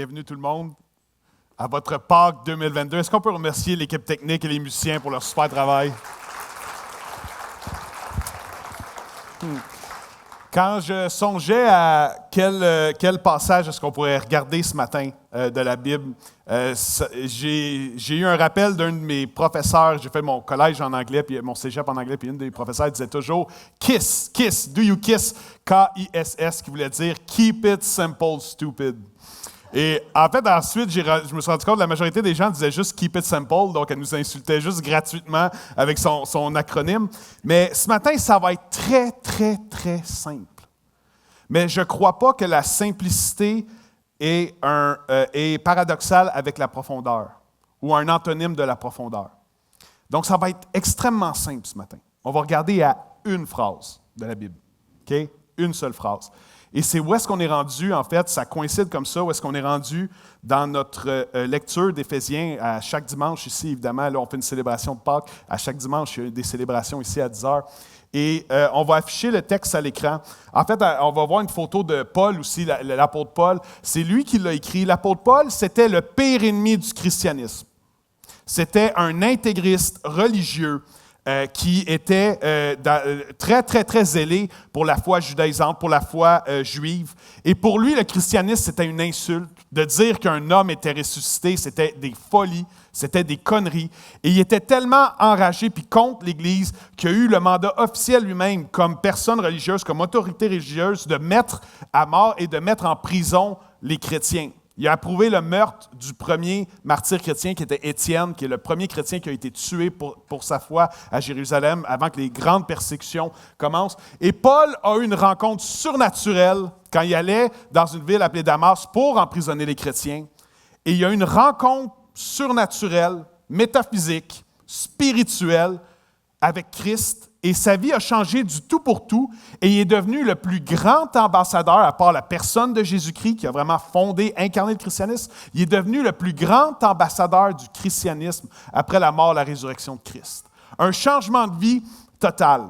Bienvenue tout le monde à votre Pâques 2022. Est-ce qu'on peut remercier l'équipe technique et les musiciens pour leur super travail? Quand je songeais à quel passage est-ce qu'on pourrait regarder ce matin de la Bible, j'ai eu un rappel d'un de mes professeurs. J'ai fait mon collège en anglais, puis mon cégep en anglais, puis une des professeurs disait toujours « Kiss, kiss, do you kiss? » K-I-S-S, qui voulait dire « Keep it simple, stupid ». Et en fait, ensuite, je me suis rendu compte que la majorité des gens disaient juste « Keep it simple », donc elle nous insultait juste gratuitement avec son acronyme. Mais ce matin, ça va être très, très, très simple. Mais je ne crois pas que la simplicité est paradoxale avec la profondeur ou un antonyme de la profondeur. Donc, ça va être extrêmement simple ce matin. On va regarder à une phrase de la Bible. OK? Une seule phrase. Et c'est où est-ce qu'on est rendu, en fait, ça coïncide comme ça, où est-ce qu'on est rendu dans notre lecture d'Éphésiens à chaque dimanche ici, évidemment. Là, on fait une célébration de Pâques. À chaque dimanche, il y a des célébrations ici à 10 heures. Et on va afficher le texte à l'écran. En fait, on va voir une photo de Paul aussi, l'apôtre Paul. C'est lui qui l'a écrit. L'apôtre Paul, c'était le pire ennemi du christianisme. C'était un intégriste religieux qui était très, très, très zélé pour la foi judaïsante, pour la foi juive. Et pour lui, le christianisme, c'était une insulte. De dire qu'un homme était ressuscité, c'était des folies, c'était des conneries. Et il était tellement enragé puis contre l'Église qu'il a eu le mandat officiel lui-même, comme personne religieuse, comme autorité religieuse, de mettre à mort et de mettre en prison les chrétiens. Il a approuvé le meurtre du premier martyr chrétien qui était Étienne, qui est le premier chrétien qui a été tué pour sa foi à Jérusalem avant que les grandes persécutions commencent. Et Paul a eu une rencontre surnaturelle quand il allait dans une ville appelée Damas pour emprisonner les chrétiens. Et il y a eu une rencontre surnaturelle, métaphysique, spirituelle avec Christ. Et sa vie a changé du tout pour tout et il est devenu le plus grand ambassadeur, à part la personne de Jésus-Christ qui a vraiment fondé, incarné le christianisme. Il est devenu le plus grand ambassadeur du christianisme après la mort et la résurrection de Christ. Un changement de vie total.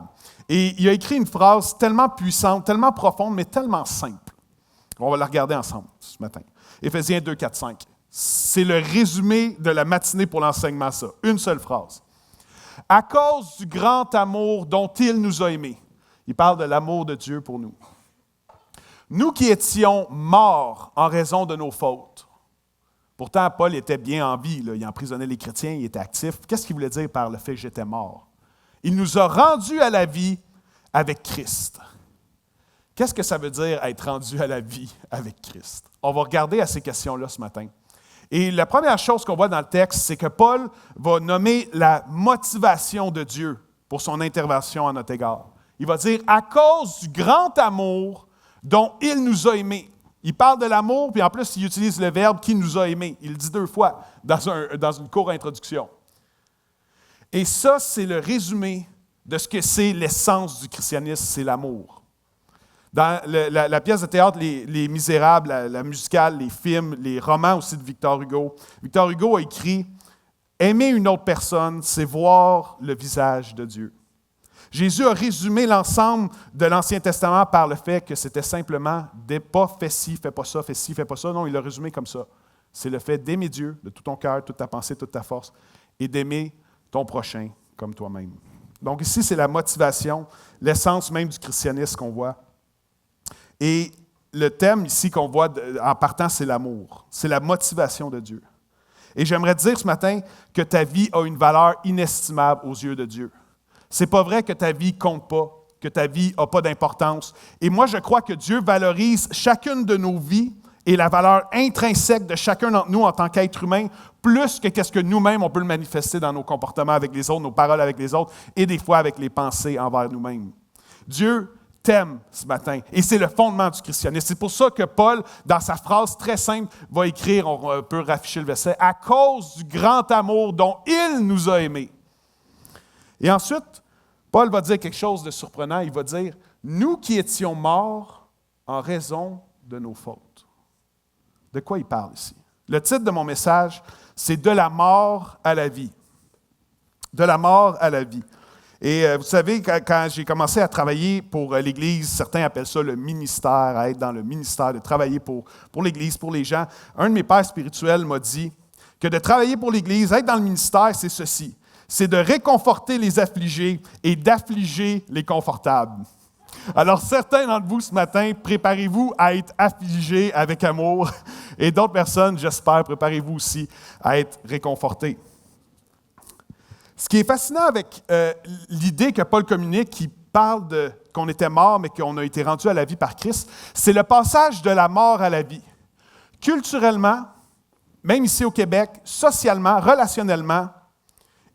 Et il a écrit une phrase tellement puissante, tellement profonde, mais tellement simple. On va la regarder ensemble ce matin. Éphésiens 2, 4, 5. C'est le résumé de la matinée pour l'enseignement, ça. Une seule phrase. À cause du grand amour dont il nous a aimés. Il parle de l'amour de Dieu pour nous. Nous qui étions morts en raison de nos fautes. Pourtant, Paul était bien en vie. Là. Il emprisonnait les chrétiens, il était actif. Qu'est-ce qu'il voulait dire par le fait que j'étais mort? Il nous a rendus à la vie avec Christ. Qu'est-ce que ça veut dire être rendu à la vie avec Christ? On va regarder à ces questions-là ce matin. Et la première chose qu'on voit dans le texte, c'est que Paul va nommer la motivation de Dieu pour son intervention à notre égard. Il va dire « à cause du grand amour dont il nous a aimés ». Il parle de l'amour, puis en plus, il utilise le verbe « qui nous a aimés ». Il le dit 2 fois dans une courte introduction. Et ça, c'est le résumé de ce que c'est l'essence du christianisme, c'est l'amour. Dans la pièce de théâtre Les Misérables, la musicale, les films, les romans aussi de Victor Hugo, Victor Hugo a écrit « Aimer une autre personne, c'est voir le visage de Dieu ». Jésus a résumé l'ensemble de l'Ancien Testament par le fait que c'était simplement « pas fais ci, fais pas ça, fais ci, fais pas ça ». Non, il l'a résumé comme ça. C'est le fait d'aimer Dieu de tout ton cœur, toute ta pensée, toute ta force, et d'aimer ton prochain comme toi-même. Donc ici, c'est la motivation, l'essence même du christianisme qu'on voit. Et le thème ici qu'on voit en partant, c'est l'amour. C'est la motivation de Dieu. Et j'aimerais te dire ce matin que ta vie a une valeur inestimable aux yeux de Dieu. C'est pas vrai que ta vie compte pas, que ta vie n'a pas d'importance. Et moi, je crois que Dieu valorise chacune de nos vies et la valeur intrinsèque de chacun d'entre nous en tant qu'être humain, plus que qu'est-ce que nous-mêmes, on peut le manifester dans nos comportements avec les autres, nos paroles avec les autres, et des fois avec les pensées envers nous-mêmes. Dieu t'aime ce matin. Et c'est le fondement du christianisme. C'est pour ça que Paul, dans sa phrase très simple, va écrire, on peut rafficher le verset, « à cause du grand amour dont il nous a aimés ». Et ensuite, Paul va dire quelque chose de surprenant. Il va dire, « nous qui étions morts en raison de nos fautes ». De quoi il parle ici? Le titre de mon message, c'est « De la mort à la vie ». De la mort à la vie. Et vous savez, quand j'ai commencé à travailler pour l'Église, certains appellent ça le ministère, à être dans le ministère, de travailler pour l'Église, pour les gens. Un de mes pères spirituels m'a dit que de travailler pour l'Église, être dans le ministère, c'est ceci. C'est de réconforter les affligés et d'affliger les confortables. Alors, certains d'entre vous ce matin, préparez-vous à être affligés avec amour. Et d'autres personnes, j'espère, préparez-vous aussi à être réconfortés. Ce qui est fascinant avec l'idée que Paul communique, qui parle qu'on était mort, mais qu'on a été rendu à la vie par Christ, c'est le passage de la mort à la vie. Culturellement, même ici au Québec, socialement, relationnellement,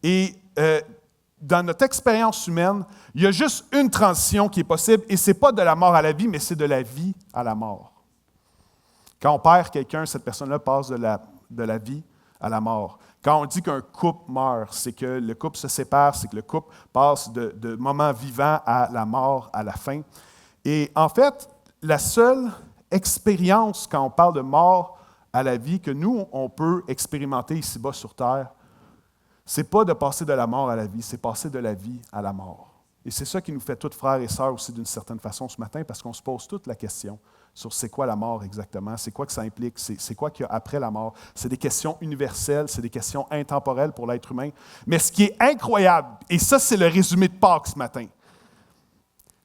et dans notre expérience humaine, il y a juste une transition qui est possible, et ce n'est pas de la mort à la vie, mais c'est de la vie à la mort. Quand on perd quelqu'un, cette personne-là passe de la vie à la mort. Quand on dit qu'un couple meurt, c'est que le couple se sépare, c'est que le couple passe de moments vivants à la mort, à la fin. Et en fait, la seule expérience, quand on parle de mort à la vie, que nous, on peut expérimenter ici-bas sur Terre, ce n'est pas de passer de la mort à la vie, c'est passer de la vie à la mort. Et c'est ça qui nous fait tous frères et sœurs aussi d'une certaine façon ce matin, parce qu'on se pose toute la question sur c'est quoi la mort exactement, c'est quoi que ça implique, c'est quoi qu'il y a après la mort. C'est des questions universelles, c'est des questions intemporelles pour l'être humain. Mais ce qui est incroyable, et ça c'est le résumé de Pâques ce matin,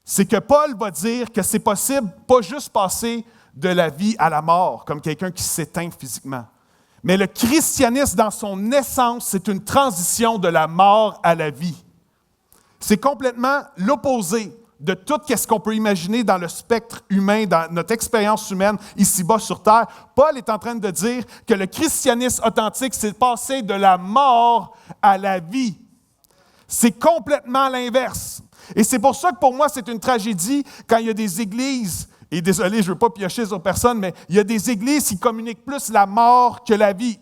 c'est que Paul va dire que c'est possible pas juste passer de la vie à la mort, comme quelqu'un qui s'éteint physiquement. Mais le christianisme, dans son essence, c'est une transition de la mort à la vie. C'est complètement l'opposé de tout ce qu'on peut imaginer dans le spectre humain, dans notre expérience humaine ici-bas sur Terre. Paul est en train de dire que le christianisme authentique, c'est passer de la mort à la vie. C'est complètement l'inverse. Et c'est pour ça que pour moi, c'est une tragédie quand il y a des églises, et désolé, je ne veux pas piocher sur personne, mais il y a des églises qui communiquent plus la mort que la vie.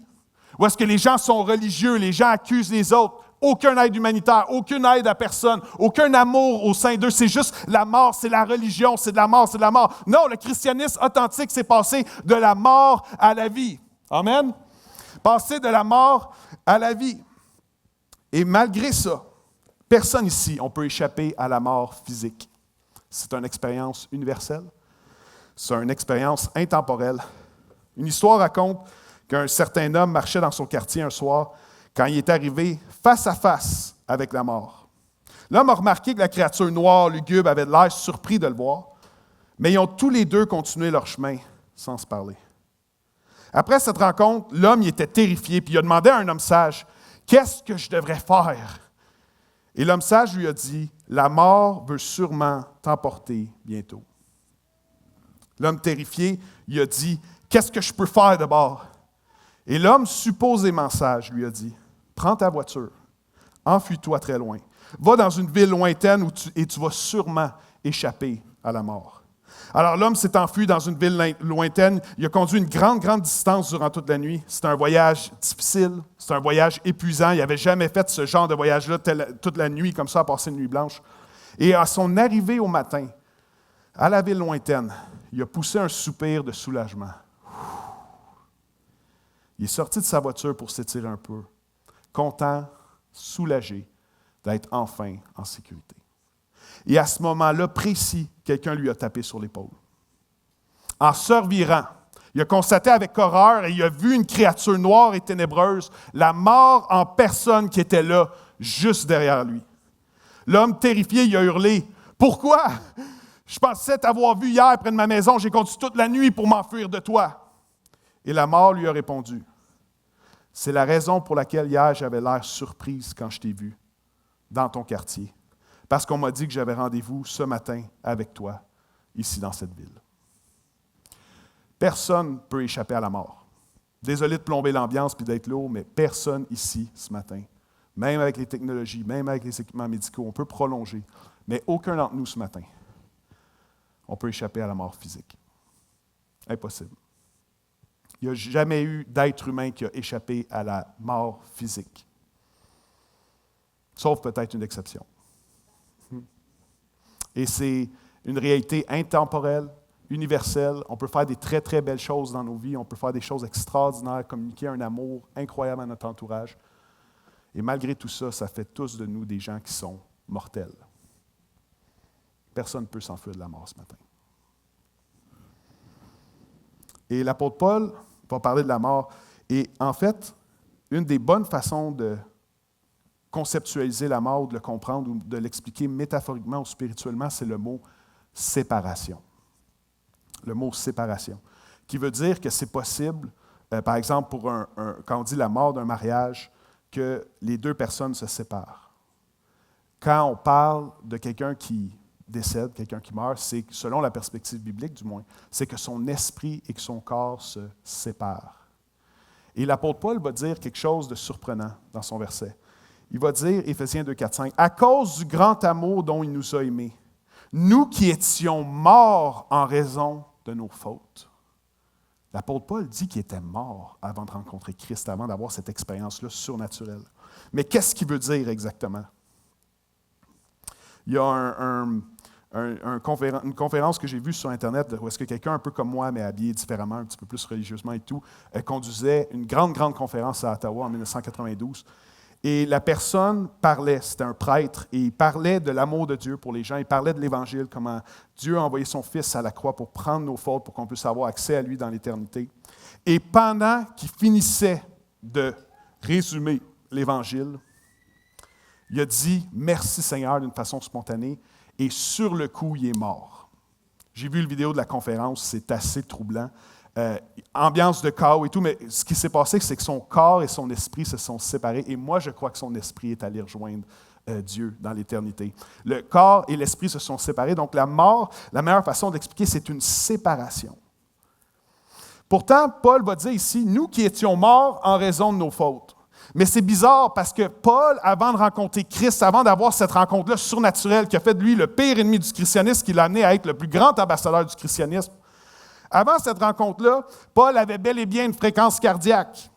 Où est-ce que les gens sont religieux, les gens accusent les autres. Aucune aide humanitaire, aucune aide à personne, aucun amour au sein d'eux. C'est juste la mort, c'est la religion, c'est de la mort, c'est de la mort. Non, le christianisme authentique, c'est passer de la mort à la vie. Amen? Passer de la mort à la vie. Et malgré ça, personne ici, on peut échapper à la mort physique. C'est une expérience universelle. C'est une expérience intemporelle. Une histoire raconte qu'un certain homme marchait dans son quartier un soir quand il est arrivé face à face avec la mort. L'homme a remarqué que la créature noire, lugubre, avait l'air surpris de le voir, mais ils ont tous les deux continué leur chemin sans se parler. Après cette rencontre, l'homme il était terrifié, puis il a demandé à un homme sage, « Qu'est-ce que je devrais faire? » Et l'homme sage lui a dit, « La mort veut sûrement t'emporter bientôt. » L'homme terrifié, il a dit, « Qu'est-ce que je peux faire d'abord? » Et l'homme supposément sage lui a dit, « Prends ta voiture, enfuis-toi très loin, va dans une ville lointaine et tu vas sûrement échapper à la mort. » Alors l'homme s'est enfui dans une ville lointaine, il a conduit une grande distance durant toute la nuit. C'était un voyage difficile, c'était un voyage épuisant, il n'avait jamais fait ce genre de voyage-là toute la nuit, comme ça, à passer une nuit blanche. Et à son arrivée au matin, à la ville lointaine, il a poussé un soupir de soulagement. Il est sorti de sa voiture pour s'étirer un peu, content, soulagé d'être enfin en sécurité. Et à ce moment-là précis, quelqu'un lui a tapé sur l'épaule. En se revirant, il a constaté avec horreur et il a vu une créature noire et ténébreuse, la mort en personne qui était là, juste derrière lui. L'homme terrifié, il a hurlé, « Pourquoi? Je pensais t'avoir vu hier près de ma maison, j'ai conduit toute la nuit pour m'enfuir de toi. » Et la mort lui a répondu, « C'est la raison pour laquelle hier j'avais l'air surprise quand je t'ai vu dans ton quartier, parce qu'on m'a dit que j'avais rendez-vous ce matin avec toi, ici dans cette ville. » Personne ne peut échapper à la mort. Désolé de plomber l'ambiance et d'être lourd, mais personne ici ce matin, même avec les technologies, même avec les équipements médicaux, on peut prolonger, mais aucun d'entre nous ce matin, on peut échapper à la mort physique. Impossible. Il n'y a jamais eu d'être humain qui a échappé à la mort physique. Sauf peut-être une exception. Et c'est une réalité intemporelle, universelle. On peut faire des très, très belles choses dans nos vies. On peut faire des choses extraordinaires, communiquer un amour incroyable à notre entourage. Et malgré tout ça, ça fait tous de nous des gens qui sont mortel. Personne ne peut s'enfuir de la mort ce matin. Et l'apôtre Paul va parler de la mort. Et en fait, une des bonnes façons de conceptualiser la mort, ou de le comprendre, ou de l'expliquer métaphoriquement ou spirituellement, c'est le mot séparation. Le mot séparation, qui veut dire que c'est possible, par exemple, quand on dit la mort d'un mariage, que les deux personnes se séparent. Quand on parle de quelqu'un qui décède, quelqu'un qui meurt, c'est, selon la perspective biblique du moins, c'est que son esprit et que son corps se séparent. Et l'apôtre Paul va dire quelque chose de surprenant dans son verset. Il va dire, Éphésiens 2, 4, 5, « À cause du grand amour dont il nous a aimés, nous qui étions morts en raison de nos fautes. » L'apôtre Paul dit qu'il était mort avant de rencontrer Christ, avant d'avoir cette expérience-là surnaturelle. Mais qu'est-ce qu'il veut dire exactement? Il y a une conférence que j'ai vue sur Internet où est-ce que quelqu'un un peu comme moi, mais habillé différemment, un petit peu plus religieusement et tout, conduisait une grande conférence à Ottawa en 1992. Et la personne parlait, c'était un prêtre, et il parlait de l'amour de Dieu pour les gens, il parlait de l'Évangile, comment Dieu a envoyé son Fils à la croix pour prendre nos fautes, pour qu'on puisse avoir accès à lui dans l'éternité. Et pendant qu'il finissait de résumer l'Évangile, il a dit « Merci Seigneur » d'une façon spontanée, et sur le coup, il est mort. J'ai vu le vidéo de la conférence, c'est assez troublant. Ambiance de chaos et tout, mais ce qui s'est passé, c'est que son corps et son esprit se sont séparés, et moi, je crois que son esprit est allé rejoindre Dieu dans l'éternité. Le corps et l'esprit se sont séparés, donc la mort, la meilleure façon d'expliquer, c'est une séparation. Pourtant, Paul va dire ici, nous qui étions morts en raison de nos fautes. Mais c'est bizarre parce que Paul, avant de rencontrer Christ, avant d'avoir cette rencontre-là surnaturelle qui a fait de lui le pire ennemi du christianisme, qui l'a amené à être le plus grand ambassadeur du christianisme, avant cette rencontre-là, Paul avait bel et bien une fréquence cardiaque.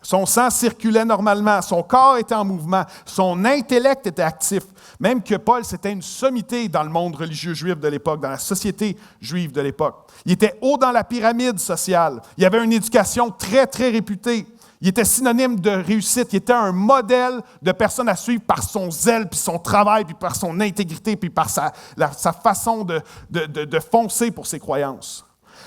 Son sang circulait normalement, son corps était en mouvement, son intellect était actif. Même que Paul, c'était une sommité dans le monde religieux juif de l'époque, dans la société juive de l'époque. Il était haut dans la pyramide sociale. Il avait une éducation très, très réputée. Il était synonyme de réussite. Il était un modèle de personne à suivre par son zèle, puis son travail, puis par son intégrité, puis par sa façon de foncer pour ses croyances.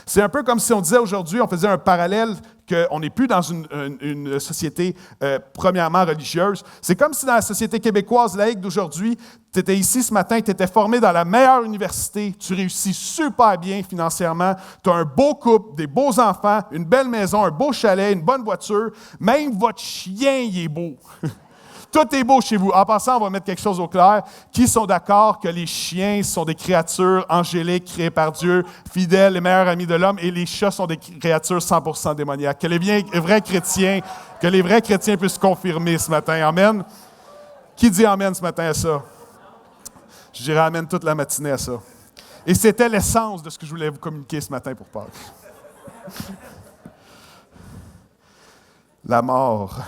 C'est un peu comme si on disait aujourd'hui, on faisait un parallèle qu'on n'est plus dans une société premièrement religieuse. C'est comme si dans la société québécoise laïque d'aujourd'hui, tu étais ici ce matin, tu étais formé dans la meilleure université, tu réussis super bien financièrement, tu as un beau couple, des beaux enfants, une belle maison, un beau chalet, une bonne voiture, même votre chien, il est beau. Tout est beau chez vous. En passant, on va mettre quelque chose au clair. Qui sont d'accord que les chiens sont des créatures angéliques créées par Dieu, fidèles, les meilleurs amis de l'homme, et les chats sont des créatures 100% démoniaques? Que les vrais chrétiens puissent confirmer ce matin. Amen. Qui dit amen ce matin à ça? Je dirais amen toute la matinée à ça. Et c'était l'essence de ce que je voulais vous communiquer ce matin pour Pâques. La mort.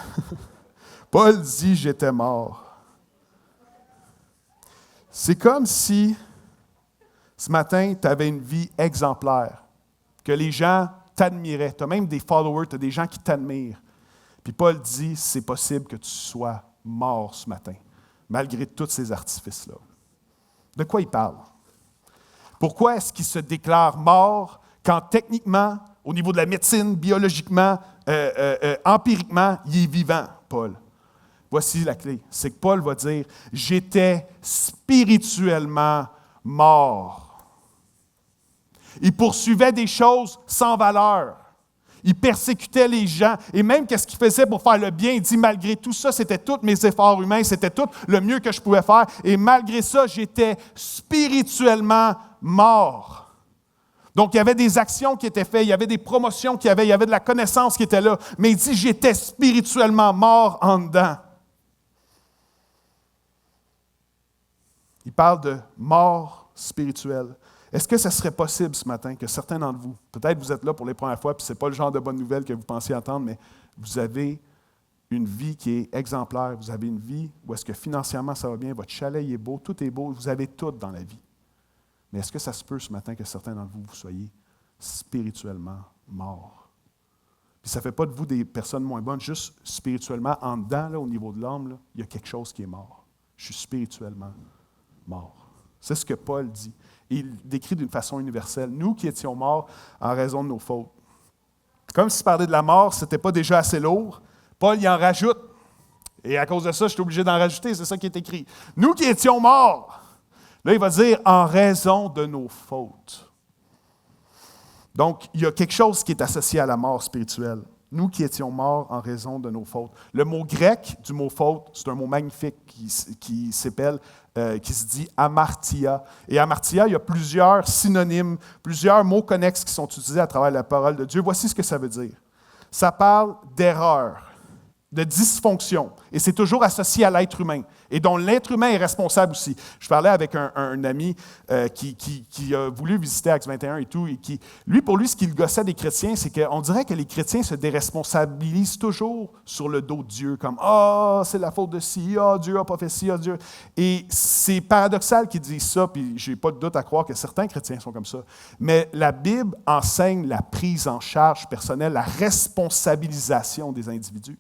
Paul dit « j'étais mort ». C'est comme si, ce matin, tu avais une vie exemplaire, que les gens t'admiraient. Tu as même des followers, tu as des gens qui t'admirent. Puis Paul dit « c'est possible que tu sois mort ce matin, malgré tous ces artifices-là ». De quoi il parle? Pourquoi est-ce qu'il se déclare mort quand techniquement, au niveau de la médecine, biologiquement, empiriquement, il est vivant, Paul? Voici la clé, c'est que Paul va dire « j'étais spirituellement mort ». Il poursuivait des choses sans valeur. Il persécutait les gens. Et même qu'est-ce qu'il faisait pour faire le bien, il dit « malgré tout ça, c'était tous mes efforts humains, c'était tout le mieux que je pouvais faire. Et malgré ça, j'étais spirituellement mort ». Donc, il y avait des actions qui étaient faites, il y avait des promotions il y avait de la connaissance qui était là. Mais il dit « j'étais spirituellement mort en dedans ». Il parle de mort spirituelle. Est-ce que ce serait possible ce matin que certains d'entre vous, peut-être vous êtes là pour les premières fois, puis ce n'est pas le genre de bonne nouvelle que vous pensiez entendre, mais vous avez une vie qui est exemplaire, vous avez une vie où est-ce que financièrement ça va bien, votre chalet est beau, tout est beau, vous avez tout dans la vie. Mais est-ce que ça se peut ce matin que certains d'entre vous, vous soyez spirituellement morts? Puis ça ne fait pas de vous des personnes moins bonnes, juste spirituellement, en dedans, là, au niveau de l'âme, là, il y a quelque chose qui est mort. je suis spirituellement mort. C'est ce que Paul dit. Et il décrit d'une façon universelle. Nous qui étions morts en raison de nos fautes. Comme si parler de la mort, ce n'était pas déjà assez lourd, Paul y en rajoute. Et à cause de ça, je suis obligé d'en rajouter, c'est ça qui est écrit. Nous qui étions morts, là, il va dire en raison de nos fautes. Donc, il y a quelque chose qui est associé à la mort spirituelle. Nous qui étions morts en raison de nos fautes. Le mot grec du mot faute, c'est un mot magnifique qui se dit amartia. Et amartia, il y a plusieurs synonymes, plusieurs mots connexes qui sont utilisés à travers la parole de Dieu. Voici ce que ça veut dire. Ça parle d'erreur, de dysfonction. Et c'est toujours associé à l'être humain, et dont l'être humain est responsable aussi. Je parlais avec un ami qui a voulu visiter Acts 21 et tout, et pour lui, ce qui le gossait des chrétiens, c'est qu'on dirait que les chrétiens se déresponsabilisent toujours sur le dos de Dieu, comme « Ah, c'est la faute de ci, ah, Dieu n'a pas fait ci, ah, Dieu... » Et c'est paradoxal qu'ils disent ça, puis je n'ai pas de doute à croire que certains chrétiens sont comme ça. Mais la Bible enseigne la prise en charge personnelle, la responsabilisation des individus.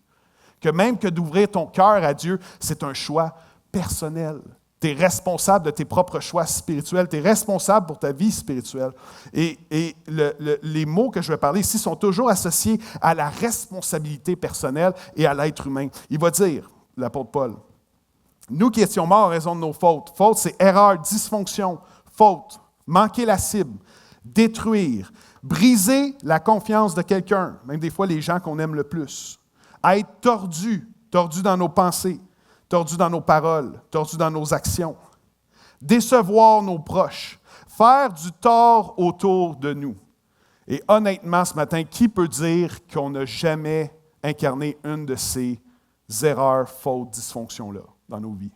Que même que d'ouvrir ton cœur à Dieu, c'est un choix personnel. Tu es responsable de tes propres choix spirituels. Tu es responsable pour ta vie spirituelle. Et les mots que je vais parler ici sont toujours associés à la responsabilité personnelle et à l'être humain. Il va dire, l'apôtre Paul, « Nous qui étions morts en raison de nos fautes. » Faute, c'est erreur, dysfonction, faute, manquer la cible, détruire, briser la confiance de quelqu'un, même des fois les gens qu'on aime le plus. À être tordu dans nos pensées, tordu dans nos paroles, tordu dans nos actions, décevoir nos proches, faire du tort autour de nous. Et honnêtement, ce matin, qui peut dire qu'on n'a jamais incarné une de ces erreurs, fautes, dysfonctions-là dans nos vies?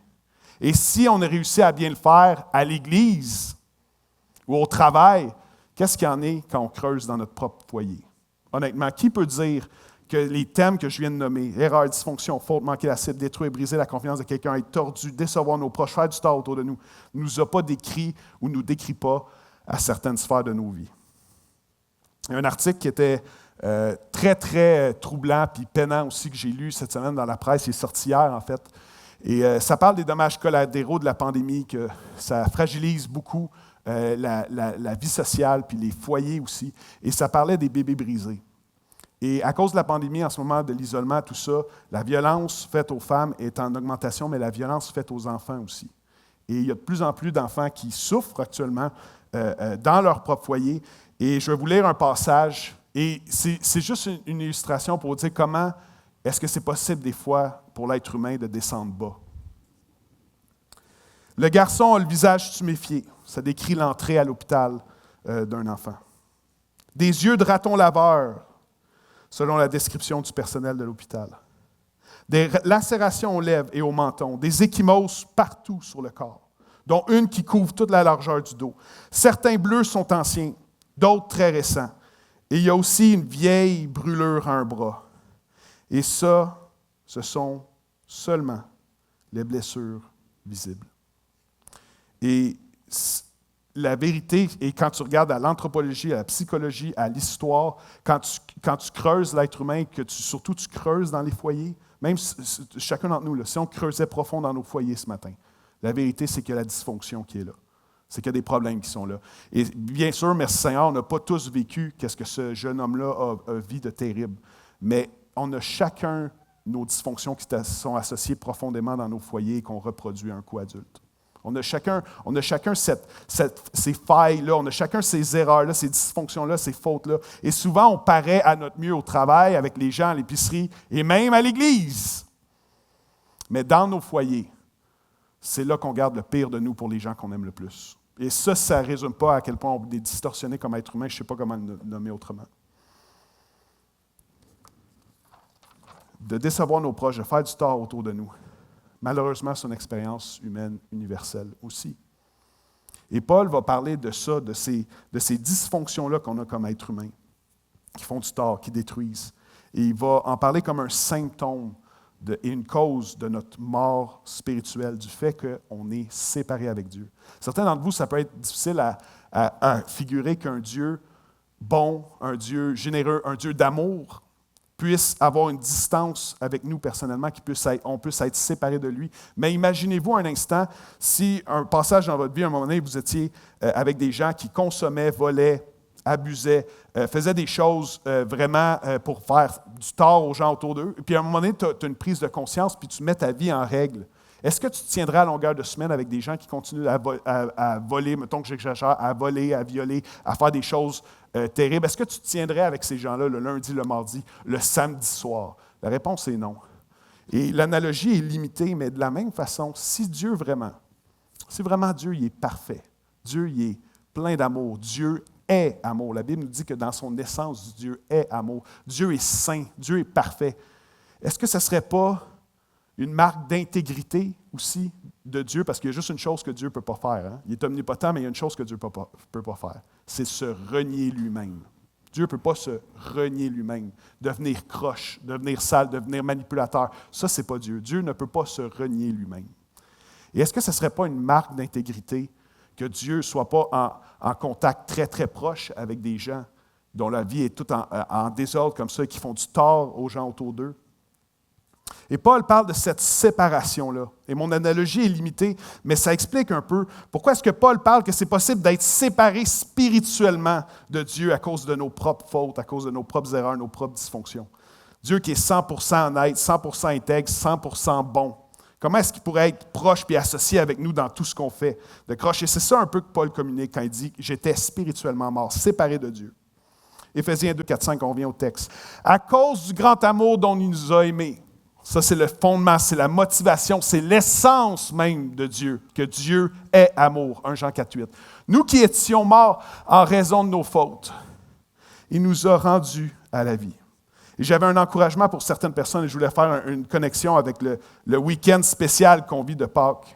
Et si on a réussi à bien le faire à l'Église ou au travail, qu'est-ce qu'il y en est quand on creuse dans notre propre foyer? Honnêtement, qui peut dire que les thèmes que je viens de nommer, erreur, dysfonction, faute, manquer la cible, détruire, briser la confiance de quelqu'un, être tordu, décevoir nos proches, faire du tort autour de nous, ne nous a pas décrit ou ne nous décrit pas à certaines sphères de nos vies. Il y a un article qui était très, très troublant puis peinant aussi que j'ai lu cette semaine dans la presse, il est sorti hier en fait. Et ça parle des dommages collatéraux de la pandémie, que ça fragilise beaucoup la vie sociale puis les foyers aussi. Et ça parlait des bébés brisés. Et à cause de la pandémie, en ce moment, de l'isolement, tout ça, la violence faite aux femmes est en augmentation, mais la violence faite aux enfants aussi. Et il y a de plus en plus d'enfants qui souffrent actuellement dans leur propre foyer. Et je vais vous lire un passage, et c'est juste une illustration pour vous dire comment est-ce que c'est possible des fois pour l'être humain de descendre bas. Le garçon a le visage tuméfié. Ça décrit l'entrée à l'hôpital d'un enfant. Des yeux de raton laveur, selon la description du personnel de l'hôpital. Des lacérations aux lèvres et au menton, des ecchymoses partout sur le corps, dont une qui couvre toute la largeur du dos. Certains bleus sont anciens, d'autres très récents. Et il y a aussi une vieille brûlure à un bras. Et ça, ce sont seulement les blessures visibles. Et la vérité, et quand tu regardes à l'anthropologie, à la psychologie, à l'histoire, quand tu creuses l'être humain, que surtout tu creuses dans les foyers, même chacun d'entre nous, là, si on creusait profond dans nos foyers ce matin, la vérité, c'est qu'il y a la dysfonction qui est là. C'est qu'il y a des problèmes qui sont là. Et bien sûr, merci Seigneur, on n'a pas tous vécu qu'est-ce que ce jeune homme-là a vécu de terrible. Mais on a chacun nos dysfonctions qui sont associées profondément dans nos foyers et qu'on reproduit à un coup adulte. On a chacun ces failles-là, on a chacun ces erreurs-là, ces dysfonctions-là, ces fautes-là. Et souvent, on paraît à notre mieux au travail, avec les gens à l'épicerie et même à l'église. Mais dans nos foyers, c'est là qu'on garde le pire de nous pour les gens qu'on aime le plus. Et ça ne résume pas à quel point on est distorsionné comme être humain, je ne sais pas comment le nommer autrement. De décevoir nos proches, de faire du tort autour de nous. Malheureusement, c'est une expérience humaine universelle aussi. Et Paul va parler de ça, de ces dysfonctions-là qu'on a comme être humain, qui font du tort, qui détruisent. Et il va en parler comme un symptôme et une cause de notre mort spirituelle, du fait qu'on est séparé avec Dieu. Certains d'entre vous, ça peut être difficile à figurer qu'un Dieu bon, un Dieu généreux, un Dieu d'amour, puisse avoir une distance avec nous personnellement, on puisse être séparés de lui. Mais imaginez-vous un instant, si un passage dans votre vie, à un moment donné, vous étiez avec des gens qui consommaient, volaient, abusaient, faisaient des choses vraiment pour faire du tort aux gens autour d'eux. Puis à un moment donné, tu as une prise de conscience, puis tu mets ta vie en règle. Est-ce que tu te tiendrais à longueur de semaine avec des gens qui continuent à voler, mettons que j'exagère, à voler, à violer, à faire des choses terribles? Est-ce que tu te tiendrais avec ces gens-là le lundi, le mardi, le samedi soir? La réponse est non. Et l'analogie est limitée, mais de la même façon, si vraiment Dieu, il est parfait, Dieu, il est plein d'amour, Dieu est amour. La Bible nous dit que dans son essence, Dieu est amour. Dieu est saint, Dieu est parfait. Est-ce que ce ne serait pas une marque d'intégrité aussi de Dieu, parce qu'il y a juste une chose que Dieu ne peut pas faire. Hein? Il est omnipotent, mais il y a une chose que Dieu ne peut pas faire. C'est se renier lui-même. Dieu ne peut pas se renier lui-même, devenir croche, devenir sale, devenir manipulateur. Ça, ce n'est pas Dieu. Dieu ne peut pas se renier lui-même. Et est-ce que ce ne serait pas une marque d'intégrité que Dieu ne soit pas en contact très, très proche avec des gens dont la vie est toute en désordre comme ça, qui font du tort aux gens autour d'eux? Et Paul parle de cette séparation-là. Et mon analogie est limitée, mais ça explique un peu pourquoi est-ce que Paul parle que c'est possible d'être séparé spirituellement de Dieu à cause de nos propres fautes, à cause de nos propres erreurs, nos propres dysfonctions. Dieu qui est 100% honnête, 100% intègre, 100% bon. Comment est-ce qu'il pourrait être proche et associé avec nous dans tout ce qu'on fait de croche? Et c'est ça un peu que Paul communique quand il dit « J'étais spirituellement mort, séparé de Dieu ». Éphésiens 2, 4, 5, on revient au texte. « À cause du grand amour dont il nous a aimés ». Ça, c'est le fondement, c'est la motivation, c'est l'essence même de Dieu, que Dieu est amour. 1 Jean 4, 8. Nous qui étions morts en raison de nos fautes, il nous a rendus à la vie. Et j'avais un encouragement pour certaines personnes et je voulais faire une connexion avec le week-end spécial qu'on vit de Pâques.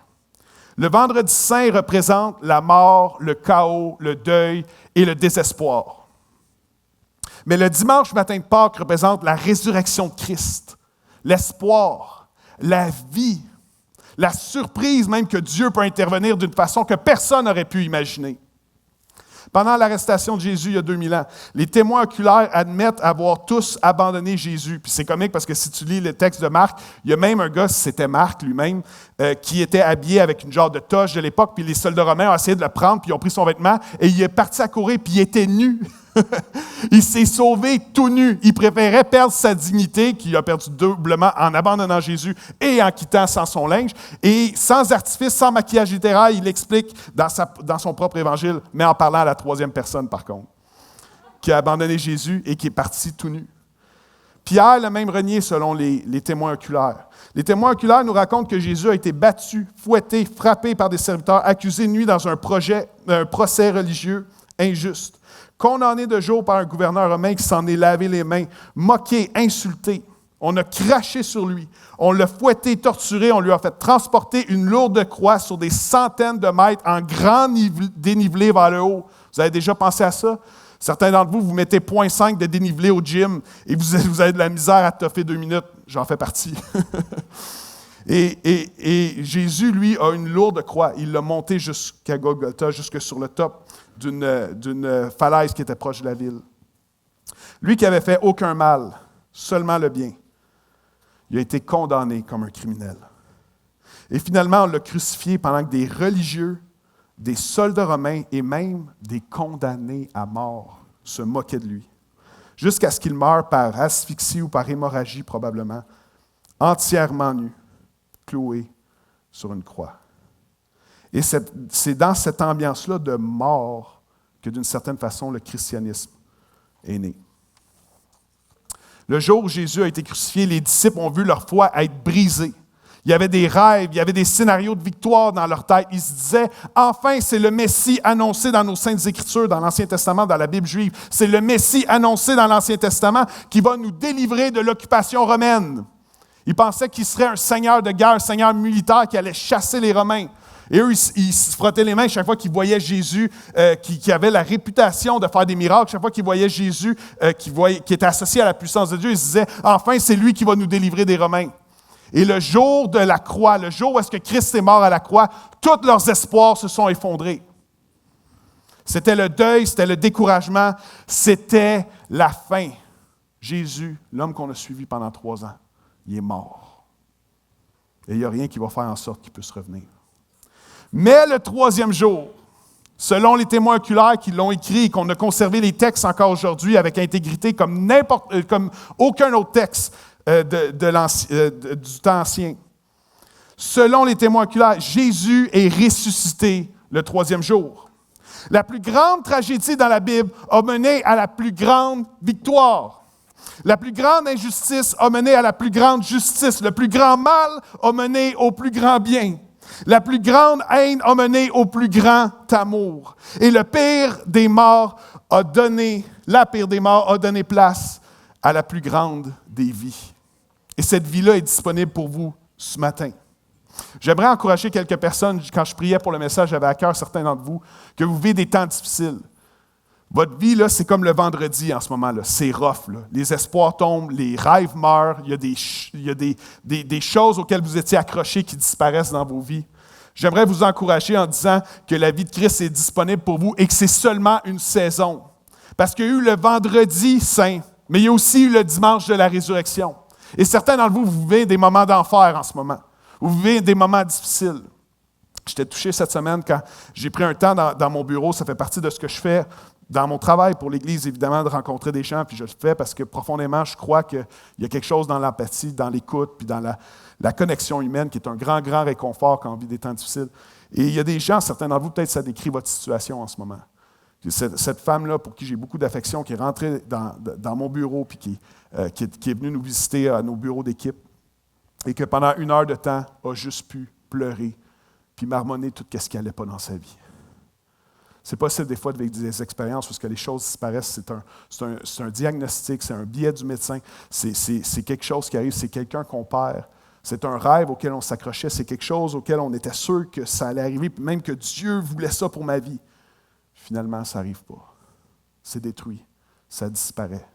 Le vendredi saint représente la mort, le chaos, le deuil et le désespoir. Mais le dimanche matin de Pâques représente la résurrection de Christ. L'espoir, la vie, la surprise même que Dieu peut intervenir d'une façon que personne n'aurait pu imaginer. Pendant l'arrestation de Jésus il y a 2000 ans, les témoins oculaires admettent avoir tous abandonné Jésus. Puis c'est comique parce que si tu lis le texte de Marc, il y a même un gars, c'était Marc lui-même, qui était habillé avec une genre de toge de l'époque, puis les soldats romains ont essayé de le prendre, puis ils ont pris son vêtement, et il est parti à courir, puis il était nu. Il s'est sauvé tout nu. Il préférait perdre sa dignité, qu'il a perdu doublement en abandonnant Jésus et en quittant sans son linge. Et sans artifice, sans maquillage littéraire, il l'explique dans son propre évangile, mais en parlant à la troisième personne, par contre, qui a abandonné Jésus et qui est parti tout nu. Pierre l'a même renié selon les témoins oculaires. Les témoins oculaires nous racontent que Jésus a été battu, fouetté, frappé par des serviteurs, accusé de nuit dans un procès religieux injuste. Condamné de jour par un gouverneur romain qui s'en est lavé les mains, moqué, insulté. On a craché sur lui. On l'a fouetté, torturé. On lui a fait transporter une lourde croix sur des centaines de mètres en grand dénivelé vers le haut. Vous avez déjà pensé à ça? Certains d'entre vous, vous mettez 0,5 de dénivelé au gym et vous avez de la misère à toffer 2 minutes. J'en fais partie. Et Jésus, lui, a une lourde croix. Il l'a montée jusqu'à Golgotha, jusque sur le top d'une falaise qui était proche de la ville. Lui qui avait fait aucun mal, seulement le bien, il a été condamné comme un criminel. Et finalement, on l'a crucifié pendant que des religieux, des soldats romains et même des condamnés à mort se moquaient de lui, jusqu'à ce qu'il meure par asphyxie ou par hémorragie probablement, entièrement nu, cloué sur une croix. Et c'est dans cette ambiance-là de mort que, d'une certaine façon, le christianisme est né. Le jour où Jésus a été crucifié, les disciples ont vu leur foi être brisée. Il y avait des rêves, il y avait des scénarios de victoire dans leur tête. Ils se disaient, enfin, c'est le Messie annoncé dans nos Saintes Écritures, dans l'Ancien Testament, dans la Bible juive. C'est le Messie annoncé dans l'Ancien Testament qui va nous délivrer de l'occupation romaine. Ils pensaient qu'il serait un seigneur de guerre, un seigneur militaire qui allait chasser les Romains. Et eux, ils se frottaient les mains chaque fois qu'ils voyaient Jésus, qui avait la réputation de faire des miracles. Chaque fois qu'ils voyaient Jésus, qui était associé à la puissance de Dieu, ils se disaient, enfin, c'est lui qui va nous délivrer des Romains. Et le jour de la croix, le jour où est-ce que Christ est mort à la croix, tous leurs espoirs se sont effondrés. C'était le deuil, c'était le découragement, c'était la fin. Jésus, l'homme qu'on a suivi pendant 3 ans, il est mort. Et il n'y a rien qui va faire en sorte qu'il puisse revenir. Mais le 3e jour, selon les témoins oculaires qui l'ont écrit et qu'on a conservé les textes encore aujourd'hui avec intégrité comme aucun autre texte du temps ancien. Selon les témoins oculaires, Jésus est ressuscité le 3e jour. La plus grande tragédie dans la Bible a mené à la plus grande victoire. La plus grande injustice a mené à la plus grande justice. Le plus grand mal a mené au plus grand bien. La plus grande haine a mené au plus grand amour. Et la pire des morts a donné place à la plus grande des vies. Et cette vie-là est disponible pour vous ce matin. J'aimerais encourager quelques personnes. Quand je priais pour le message, j'avais à cœur certains d'entre vous que vous vivez des temps difficiles. Votre vie, là, c'est comme le vendredi en ce moment-là. C'est rough. Là. Les espoirs tombent, les rêves meurent. Il y a des choses auxquelles vous étiez accrochés qui disparaissent dans vos vies. J'aimerais vous encourager en disant que la vie de Christ est disponible pour vous et que c'est seulement une saison. Parce qu'il y a eu le vendredi saint, mais il y a aussi eu le dimanche de la résurrection. Et certains d'entre vous, vous vivez des moments d'enfer en ce moment. Vous vivez des moments difficiles. J'étais touché cette semaine quand j'ai pris un temps dans mon bureau. Ça fait partie de ce que je fais dans mon travail pour l'Église, évidemment, de rencontrer des gens. Puis je le fais parce que profondément, je crois qu'il y a quelque chose dans l'empathie, dans l'écoute, puis dans la connexion humaine qui est un grand, grand réconfort quand on vit des temps difficiles. Et il y a des gens, certains d'entre vous, peut-être ça décrit votre situation en ce moment. Cette femme-là, pour qui j'ai beaucoup d'affection, qui est rentrée dans mon bureau puis qui est venue nous visiter à nos bureaux d'équipe et que pendant 1 heure de temps a juste pu pleurer puis marmonner tout ce qui n'allait pas dans sa vie. C'est possible des fois de vivre des expériences où les choses disparaissent. C'est un diagnostic, c'est un biais du médecin. C'est quelque chose qui arrive, c'est quelqu'un qu'on perd. C'est un rêve auquel on s'accrochait, c'est quelque chose auquel on était sûr que ça allait arriver, puis même que Dieu voulait ça pour ma vie. Finalement, ça n'arrive pas. C'est détruit, ça disparaît,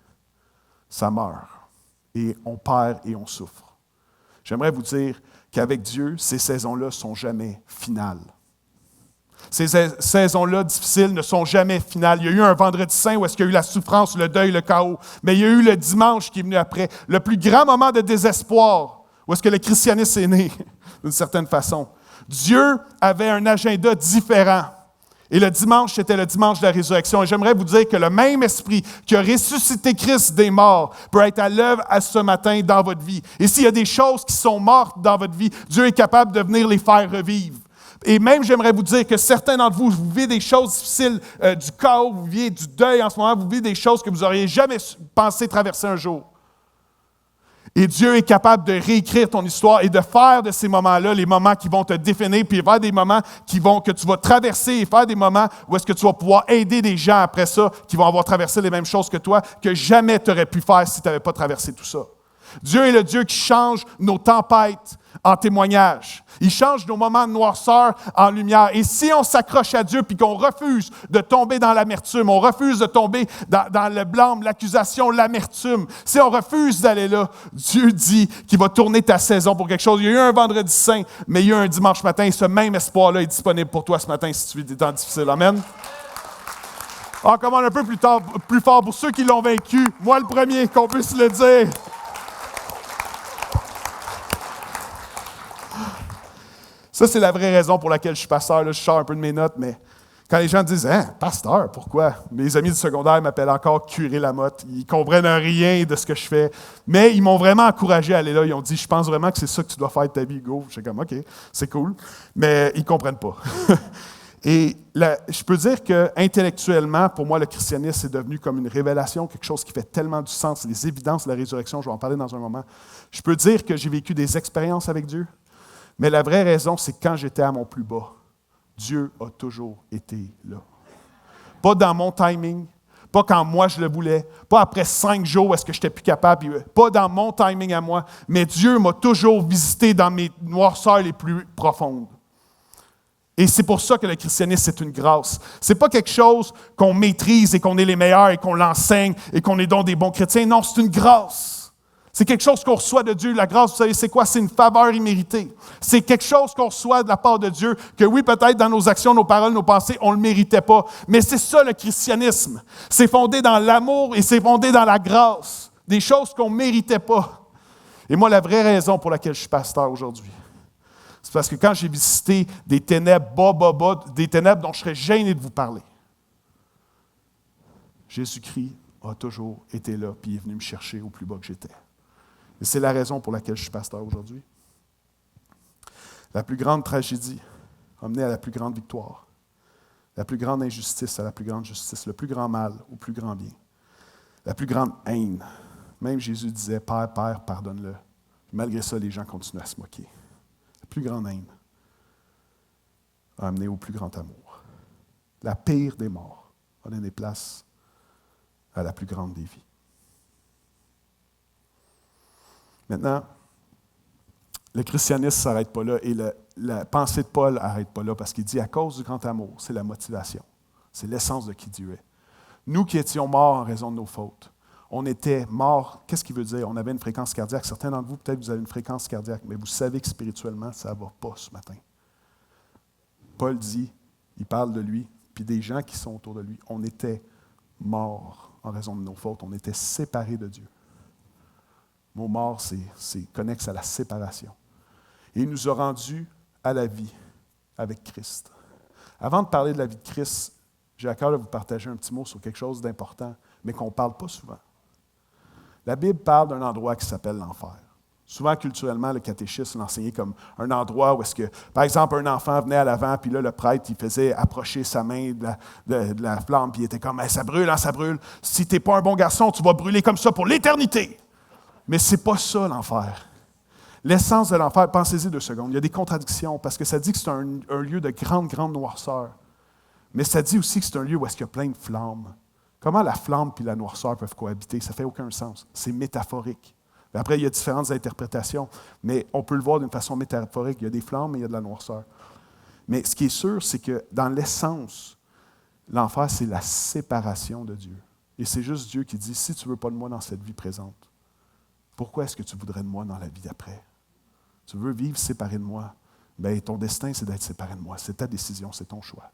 ça meurt. Et on perd et on souffre. J'aimerais vous dire qu'avec Dieu, ces saisons-là ne sont jamais finales. Ces saisons-là difficiles ne sont jamais finales. Il y a eu un vendredi saint où est-ce qu'il y a eu la souffrance, le deuil, le chaos. Mais il y a eu le dimanche qui est venu après. Le plus grand moment de désespoir où est-ce que le christianisme est né, d'une certaine façon. Dieu avait un agenda différent. Et le dimanche, c'était le dimanche de la résurrection. Et j'aimerais vous dire que le même esprit qui a ressuscité Christ des morts peut être à l'œuvre à ce matin dans votre vie. Et s'il y a des choses qui sont mortes dans votre vie, Dieu est capable de venir les faire revivre. Et même, j'aimerais vous dire que certains d'entre vous, vous vivez des choses difficiles, du chaos, vous vivez du deuil en ce moment, vous vivez des choses que vous n'auriez jamais pensé traverser un jour. Et Dieu est capable de réécrire ton histoire et de faire de ces moments-là les moments qui vont te définir, puis faire des moments que tu vas traverser et faire des moments où est-ce que tu vas pouvoir aider des gens après ça qui vont avoir traversé les mêmes choses que toi, que jamais tu aurais pu faire si tu n'avais pas traversé tout ça. Dieu est le Dieu qui change nos tempêtes en témoignage. Il change nos moments de noirceur en lumière. Et si on s'accroche à Dieu puis qu'on refuse de tomber dans l'amertume, on refuse de tomber dans le blâme, l'accusation, l'amertume, si on refuse d'aller là, Dieu dit qu'il va tourner ta saison pour quelque chose. Il y a eu un vendredi saint, mais il y a eu un dimanche matin et ce même espoir-là est disponible pour toi ce matin si tu vis des temps difficiles. Amen. On commande un peu plus fort pour ceux qui l'ont vaincu. Moi le premier, qu'on puisse le dire. Ça, c'est la vraie raison pour laquelle je suis pasteur. Là, je sors un peu de mes notes, mais quand les gens disent « Hein, pasteur, pourquoi? » Mes amis du secondaire m'appellent encore Curé Lamotte. Ils comprennent rien de ce que je fais. Mais ils m'ont vraiment encouragé à aller là. Ils ont dit « Je pense vraiment que c'est ça que tu dois faire de ta vie, Hugo. » J'étais comme « OK, c'est cool. » Mais ils ne comprennent pas. Et je peux dire qu'intellectuellement, pour moi, le christianisme est devenu comme une révélation, quelque chose qui fait tellement du sens. Les évidences de la résurrection, je vais en parler dans un moment. Je peux dire que j'ai vécu des expériences avec Dieu. Mais la vraie raison, c'est que quand j'étais à mon plus bas, Dieu a toujours été là. Pas dans mon timing, pas quand moi je le voulais, pas après 5 jours où est-ce que je n'étais plus capable, pas dans mon timing à moi, mais Dieu m'a toujours visité dans mes noirceurs les plus profondes. Et c'est pour ça que le christianisme, c'est une grâce. Ce n'est pas quelque chose qu'on maîtrise et qu'on est les meilleurs et qu'on l'enseigne et qu'on est donc des bons chrétiens. Non, c'est une grâce. C'est quelque chose qu'on reçoit de Dieu. La grâce, vous savez, c'est quoi? C'est une faveur imméritée. C'est quelque chose qu'on reçoit de la part de Dieu, que oui, peut-être dans nos actions, nos paroles, nos pensées, on ne le méritait pas. Mais c'est ça le christianisme. C'est fondé dans l'amour et c'est fondé dans la grâce des choses qu'on ne méritait pas. Et moi, la vraie raison pour laquelle je suis pasteur aujourd'hui, c'est parce que quand j'ai visité des ténèbres des ténèbres dont je serais gêné de vous parler, Jésus-Christ a toujours été là, puis il est venu me chercher au plus bas que j'étais. Et c'est la raison pour laquelle je suis pasteur aujourd'hui. La plus grande tragédie a mené à la plus grande victoire. La plus grande injustice à la plus grande justice. Le plus grand mal au plus grand bien. La plus grande haine. Même Jésus disait, Père, Père, pardonne-le. Malgré ça, les gens continuent à se moquer. La plus grande haine a amené au plus grand amour. La pire des morts a donné place à la plus grande des vies. Maintenant, le christianisme ne s'arrête pas là et la pensée de Paul n'arrête pas là parce qu'il dit à cause du grand amour, c'est la motivation. C'est l'essence de qui Dieu est. Nous qui étions morts en raison de nos fautes, on était morts. Qu'est-ce qu'il veut dire? On avait une fréquence cardiaque. Certains d'entre vous, peut-être vous avez une fréquence cardiaque, mais vous savez que spirituellement, ça ne va pas ce matin. Paul dit, il parle de lui, puis des gens qui sont autour de lui. On était morts en raison de nos fautes. On était séparés de Dieu. Le mot mort, c'est connexe à la séparation. Et il nous a rendus à la vie avec Christ. Avant de parler de la vie de Christ, j'ai à cœur de vous partager un petit mot sur quelque chose d'important, mais qu'on ne parle pas souvent. La Bible parle d'un endroit qui s'appelle l'enfer. Souvent, culturellement, le catéchisme l'enseignait comme un endroit où est-ce que, par exemple, un enfant venait à l'avant, puis là, le prêtre, il faisait approcher sa main de la flamme, puis il était comme, hey, ça brûle, hein, ça brûle. Si tu n'es pas un bon garçon, tu vas brûler comme ça pour l'éternité. Mais ce n'est pas ça, l'enfer. L'essence de l'enfer, pensez-y 2 secondes, il y a des contradictions, parce que ça dit que c'est un lieu de grande, grande noirceur. Mais ça dit aussi que c'est un lieu où est-ce qu'il y a plein de flammes. Comment la flamme et la noirceur peuvent cohabiter? Ça ne fait aucun sens. C'est métaphorique. Après, il y a différentes interprétations, mais on peut le voir d'une façon métaphorique. Il y a des flammes, mais il y a de la noirceur. Mais ce qui est sûr, c'est que dans l'essence, l'enfer, c'est la séparation de Dieu. Et c'est juste Dieu qui dit, si tu ne veux pas de moi dans cette vie présente, pourquoi est-ce que tu voudrais de moi dans la vie d'après? Tu veux vivre séparé de moi? Bien, ton destin, c'est d'être séparé de moi. C'est ta décision, c'est ton choix.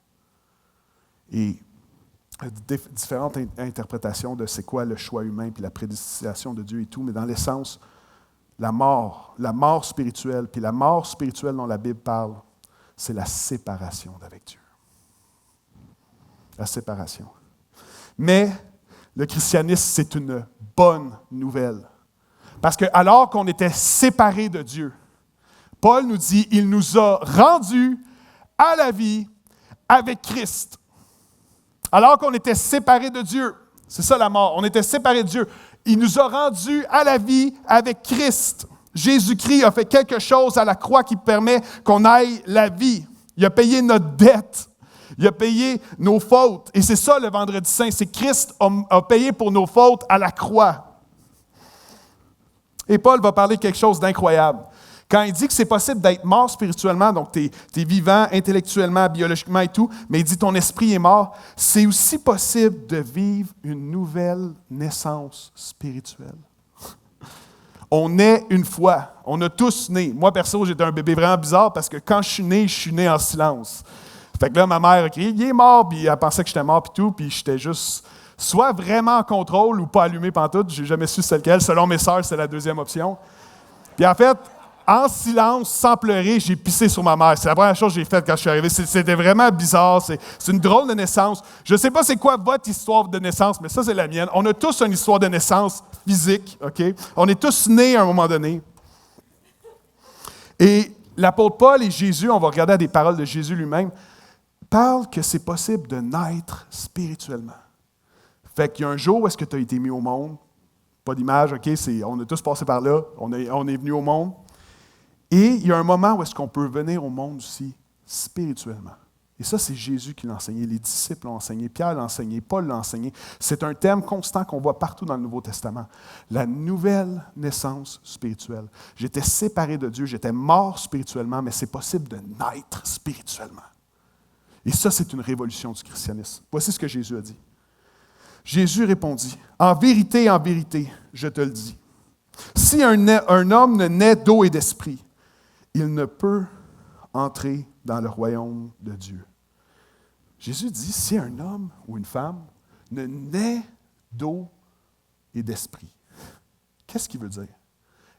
Et différentes interprétations de c'est quoi le choix humain, puis la prédestination de Dieu et tout, mais dans l'essence, la mort spirituelle, puis la mort spirituelle dont la Bible parle, c'est la séparation d'avec Dieu. La séparation. Mais le christianisme, c'est une bonne nouvelle. Parce que alors qu'on était séparés de Dieu, Paul nous dit, il nous a rendus à la vie avec Christ. Alors qu'on était séparés de Dieu, c'est ça la mort, on était séparés de Dieu. Il nous a rendus à la vie avec Christ. Jésus-Christ a fait quelque chose à la croix qui permet qu'on aille la vie. Il a payé notre dette. Il a payé nos fautes. Et c'est ça le vendredi saint, c'est Christ a payé pour nos fautes à la croix. Et Paul va parler de quelque chose d'incroyable. Quand il dit que c'est possible d'être mort spirituellement, donc tu es vivant intellectuellement, biologiquement et tout, mais il dit ton esprit est mort, c'est aussi possible de vivre une nouvelle naissance spirituelle. On naît une fois. On a tous né. Moi, perso, j'étais un bébé vraiment bizarre parce que quand je suis né en silence. Fait que là, ma mère a crié, il est mort, puis elle pensait que j'étais mort, puis tout, puis j'étais juste soit vraiment en contrôle ou pas allumé pantoute. J'ai jamais su c'est lequel. Selon mes sœurs, c'est la deuxième option. Puis en fait, en silence, sans pleurer, j'ai pissé sur ma mère. C'est la première chose que j'ai faite quand je suis arrivé. C'était vraiment bizarre. C'est une drôle de naissance. Je ne sais pas c'est quoi votre histoire de naissance, mais ça, c'est la mienne. On a tous une histoire de naissance physique, OK? On est tous nés à un moment donné. Et l'apôtre Paul et Jésus, on va regarder à des paroles de Jésus lui-même, parlent que c'est possible de naître spirituellement. Fait qu'il y a un jour où est-ce que tu as été mis au monde. Pas d'image, OK? On a tous passé par là. On est venu au monde. Et il y a un moment où est-ce qu'on peut venir au monde aussi spirituellement. Et ça, c'est Jésus qui l'a enseigné. Les disciples l'ont enseigné. Pierre l'a enseigné. Paul l'a enseigné. C'est un thème constant qu'on voit partout dans le Nouveau Testament. La nouvelle naissance spirituelle. J'étais séparé de Dieu. J'étais mort spirituellement, mais c'est possible de naître spirituellement. Et ça, c'est une révolution du christianisme. Voici ce que Jésus a dit. Jésus répondit, « En vérité, je te le dis, si un homme ne naît d'eau et d'esprit, il ne peut entrer dans le royaume de Dieu. » Jésus dit, si un homme ou une femme ne naît d'eau et d'esprit, Qu'est-ce qu'il veut dire?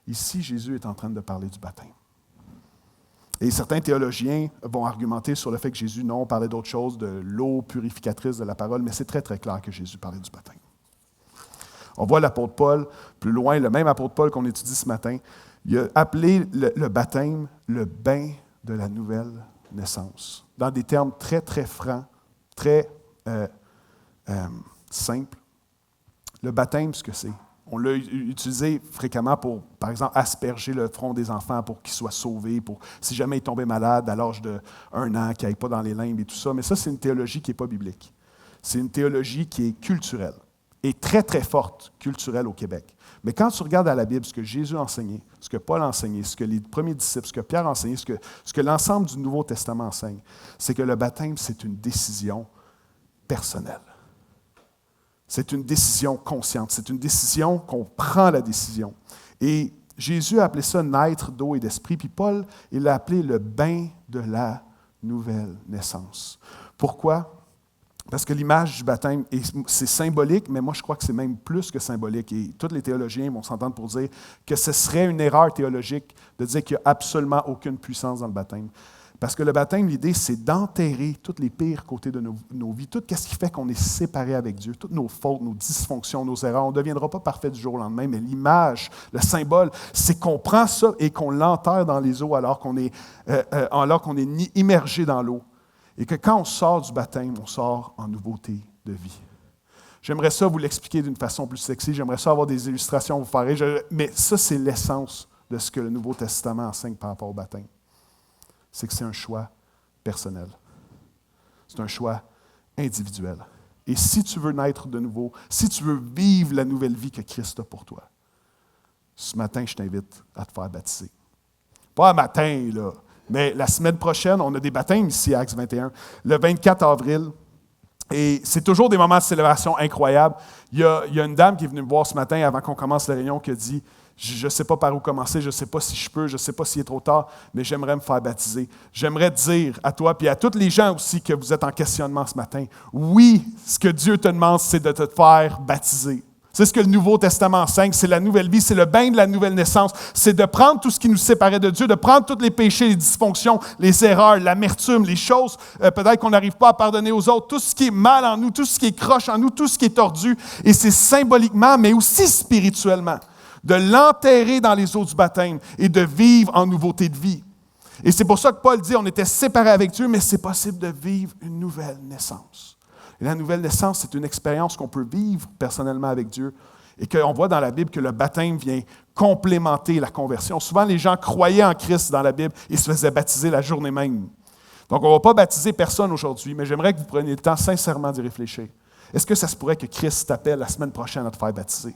Ici, Jésus est en train de parler du baptême. Et certains théologiens vont argumenter sur le fait que Jésus, non, parlait d'autre chose, de l'eau purificatrice de la parole, mais c'est très, très clair que Jésus parlait du baptême. On voit l'apôtre Paul, plus loin, le même apôtre Paul qu'on étudie ce matin, il a appelé le baptême le bain de la nouvelle naissance. Dans des termes très, très francs, très simples. Le baptême, ce que c'est. On l'a utilisé fréquemment pour, par exemple, asperger le front des enfants pour qu'ils soient sauvés, pour si jamais ils tombaient malades à l'âge de 1 an, qu'ils n'aillent pas dans les limbes et tout ça. Mais ça, c'est une théologie qui n'est pas biblique. C'est une théologie qui est culturelle et très, très forte, culturelle au Québec. Mais quand tu regardes à la Bible ce que Jésus a enseigné, ce que Paul a enseigné, ce que les premiers disciples, ce que Pierre a enseigné, ce que l'ensemble du Nouveau Testament enseigne, c'est que le baptême, c'est une décision personnelle. C'est une décision consciente. C'est une décision qu'on prend la décision. Et Jésus a appelé ça naître d'eau et d'esprit. Puis Paul, il l'a appelé le bain de la nouvelle naissance. Pourquoi? Parce que l'image du baptême, c'est symbolique, mais moi je crois que c'est même plus que symbolique. Et tous les théologiens vont s'entendre pour dire que ce serait une erreur théologique de dire qu'il n'y a absolument aucune puissance dans le baptême. Parce que le baptême, l'idée, c'est d'enterrer tous les pires côtés de nos vies, tout ce qui fait qu'on est séparé avec Dieu, toutes nos fautes, nos dysfonctions, nos erreurs. On ne deviendra pas parfait du jour au lendemain, mais l'image, le symbole, c'est qu'on prend ça et qu'on l'enterre dans les eaux alors qu'on est immergé dans l'eau. Et que quand on sort du baptême, on sort en nouveauté de vie. J'aimerais ça vous l'expliquer d'une façon plus sexy, j'aimerais ça avoir des illustrations à vous faire rire, mais ça, c'est l'essence de ce que le Nouveau Testament enseigne par rapport au baptême. C'est que c'est un choix personnel. C'est un choix individuel. Et si tu veux naître de nouveau, si tu veux vivre la nouvelle vie que Christ a pour toi, ce matin, je t'invite à te faire baptiser. Pas un matin, là, mais la semaine prochaine, on a des baptêmes ici à Acts 21, le 24 avril. Et c'est toujours des moments de célébration incroyables. Il y a une dame qui est venue me voir ce matin avant qu'on commence la réunion qui a dit « Je ne sais pas par où commencer, je ne sais pas si je peux, je ne sais pas s'il est trop tard, mais j'aimerais me faire baptiser. » J'aimerais dire à toi et à tous les gens aussi que vous êtes en questionnement ce matin, oui, ce que Dieu te demande, c'est de te faire baptiser. C'est ce que le Nouveau Testament enseigne, c'est la nouvelle vie, c'est le bain de la nouvelle naissance. C'est de prendre tout ce qui nous séparait de Dieu, de prendre tous les péchés, les dysfonctions, les erreurs, l'amertume, les choses peut-être qu'on n'arrive pas à pardonner aux autres, tout ce qui est mal en nous, tout ce qui est croche en nous, tout ce qui est tordu. Et c'est symboliquement, mais aussi spirituellement, de l'enterrer dans les eaux du baptême et de vivre en nouveauté de vie. Et c'est pour ça que Paul dit, on était séparés avec Dieu, mais c'est possible de vivre une nouvelle naissance. Et la nouvelle naissance, c'est une expérience qu'on peut vivre personnellement avec Dieu et qu'on voit dans la Bible que le baptême vient complémenter la conversion. Souvent, les gens croyaient en Christ dans la Bible et se faisaient baptiser la journée même. Donc, on ne va pas baptiser personne aujourd'hui, mais j'aimerais que vous preniez le temps sincèrement d'y réfléchir. Est-ce que ça se pourrait que Christ t'appelle la semaine prochaine à te faire baptiser?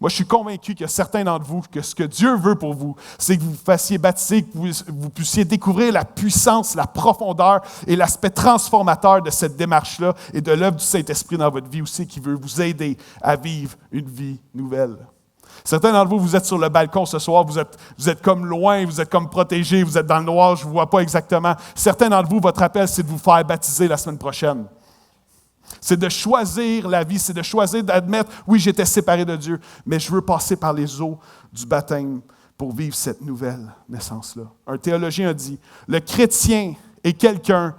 Moi, je suis convaincu qu'il y a certains d'entre vous que ce que Dieu veut pour vous, c'est que vous vous fassiez baptiser, que vous puissiez découvrir la puissance, la profondeur et l'aspect transformateur de cette démarche-là et de l'œuvre du Saint-Esprit dans votre vie aussi qui veut vous aider à vivre une vie nouvelle. Certains d'entre vous, vous êtes sur le balcon ce soir, vous êtes comme loin, vous êtes comme protégés, vous êtes dans le noir, je ne vous vois pas exactement. Certains d'entre vous, votre appel, c'est de vous faire baptiser la semaine prochaine. C'est de choisir la vie, c'est de choisir d'admettre, oui, j'étais séparé de Dieu, mais je veux passer par les eaux du baptême pour vivre cette nouvelle naissance-là. Un théologien a dit, le chrétien est quelqu'un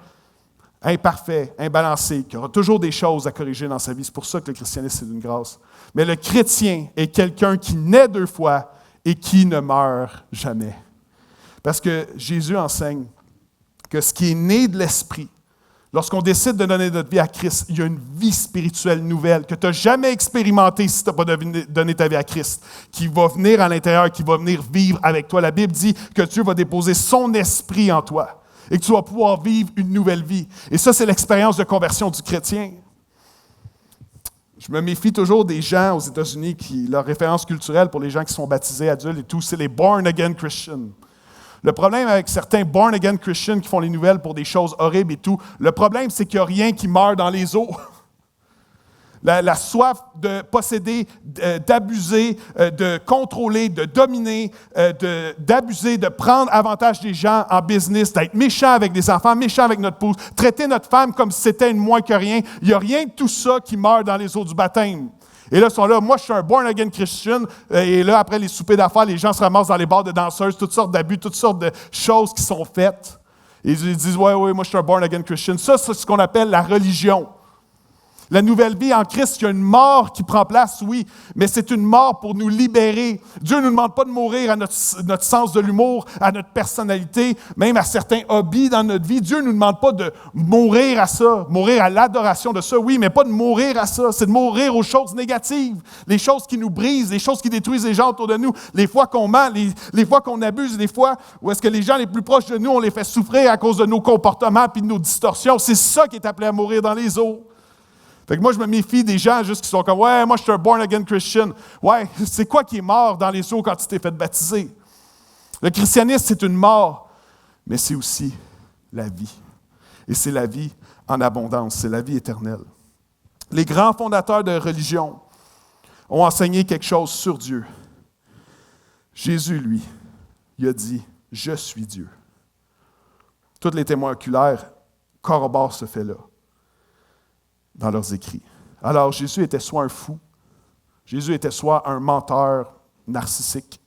imparfait, imbalancé, qui aura toujours des choses à corriger dans sa vie. C'est pour ça que le christianisme, c'est d'une grâce. Mais le chrétien est quelqu'un qui naît 2 fois et qui ne meurt jamais. Parce que Jésus enseigne que ce qui est né de l'esprit, lorsqu'on décide de donner notre vie à Christ, il y a une vie spirituelle nouvelle que tu n'as jamais expérimentée si tu n'as pas donné ta vie à Christ, qui va venir à l'intérieur, qui va venir vivre avec toi. La Bible dit que Dieu va déposer son esprit en toi et que tu vas pouvoir vivre une nouvelle vie. Et ça, c'est l'expérience de conversion du chrétien. Je me méfie toujours des gens aux États-Unis qui, leur référence culturelle pour les gens qui sont baptisés adultes et tout, c'est les born-again Christians. Le problème avec certains born-again Christians qui font les nouvelles pour des choses horribles et tout, le problème, c'est qu'il n'y a rien qui meurt dans les eaux. La soif de posséder, d'abuser, de contrôler, de dominer, d'abuser, de prendre avantage des gens en business, d'être méchant avec des enfants, méchant avec notre épouse, traiter notre femme comme si c'était une moins que rien. Il n'y a rien de tout ça qui meurt dans les eaux du baptême. Et là, ils sont là, moi, je suis un born-again Christian. Et là, après les soupers d'affaires, les gens se ramassent dans les bars de danseuses, toutes sortes d'abus, toutes sortes de choses qui sont faites. Et ils disent, ouais, moi, je suis un born-again Christian. Ça, c'est ce qu'on appelle la religion. La nouvelle vie en Christ, il y a une mort qui prend place, oui, mais c'est une mort pour nous libérer. Dieu ne nous demande pas de mourir à notre sens de l'humour, à notre personnalité, même à certains hobbies dans notre vie. Dieu ne nous demande pas de mourir à ça, mourir à l'adoration de ça, oui, mais pas de mourir à ça. C'est de mourir aux choses négatives, les choses qui nous brisent, les choses qui détruisent les gens autour de nous, les fois qu'on ment, les fois qu'on abuse, les fois où est-ce que les gens les plus proches de nous, on les fait souffrir à cause de nos comportements et de nos distorsions. C'est ça qui est appelé à mourir dans les eaux. Fait que moi, je me méfie des gens juste qui sont comme « Ouais, moi, je suis un born-again Christian. » Ouais, c'est quoi qui est mort dans les eaux quand tu t'es fait baptiser? Le christianisme, c'est une mort, mais c'est aussi la vie. Et c'est la vie en abondance, c'est la vie éternelle. Les grands fondateurs de religion ont enseigné quelque chose sur Dieu. Jésus, lui, il a dit « Je suis Dieu ». Tous les témoins oculaires corroborent ce fait-là dans leurs écrits. Alors, Jésus était soit un fou, Jésus était soit un menteur narcissique,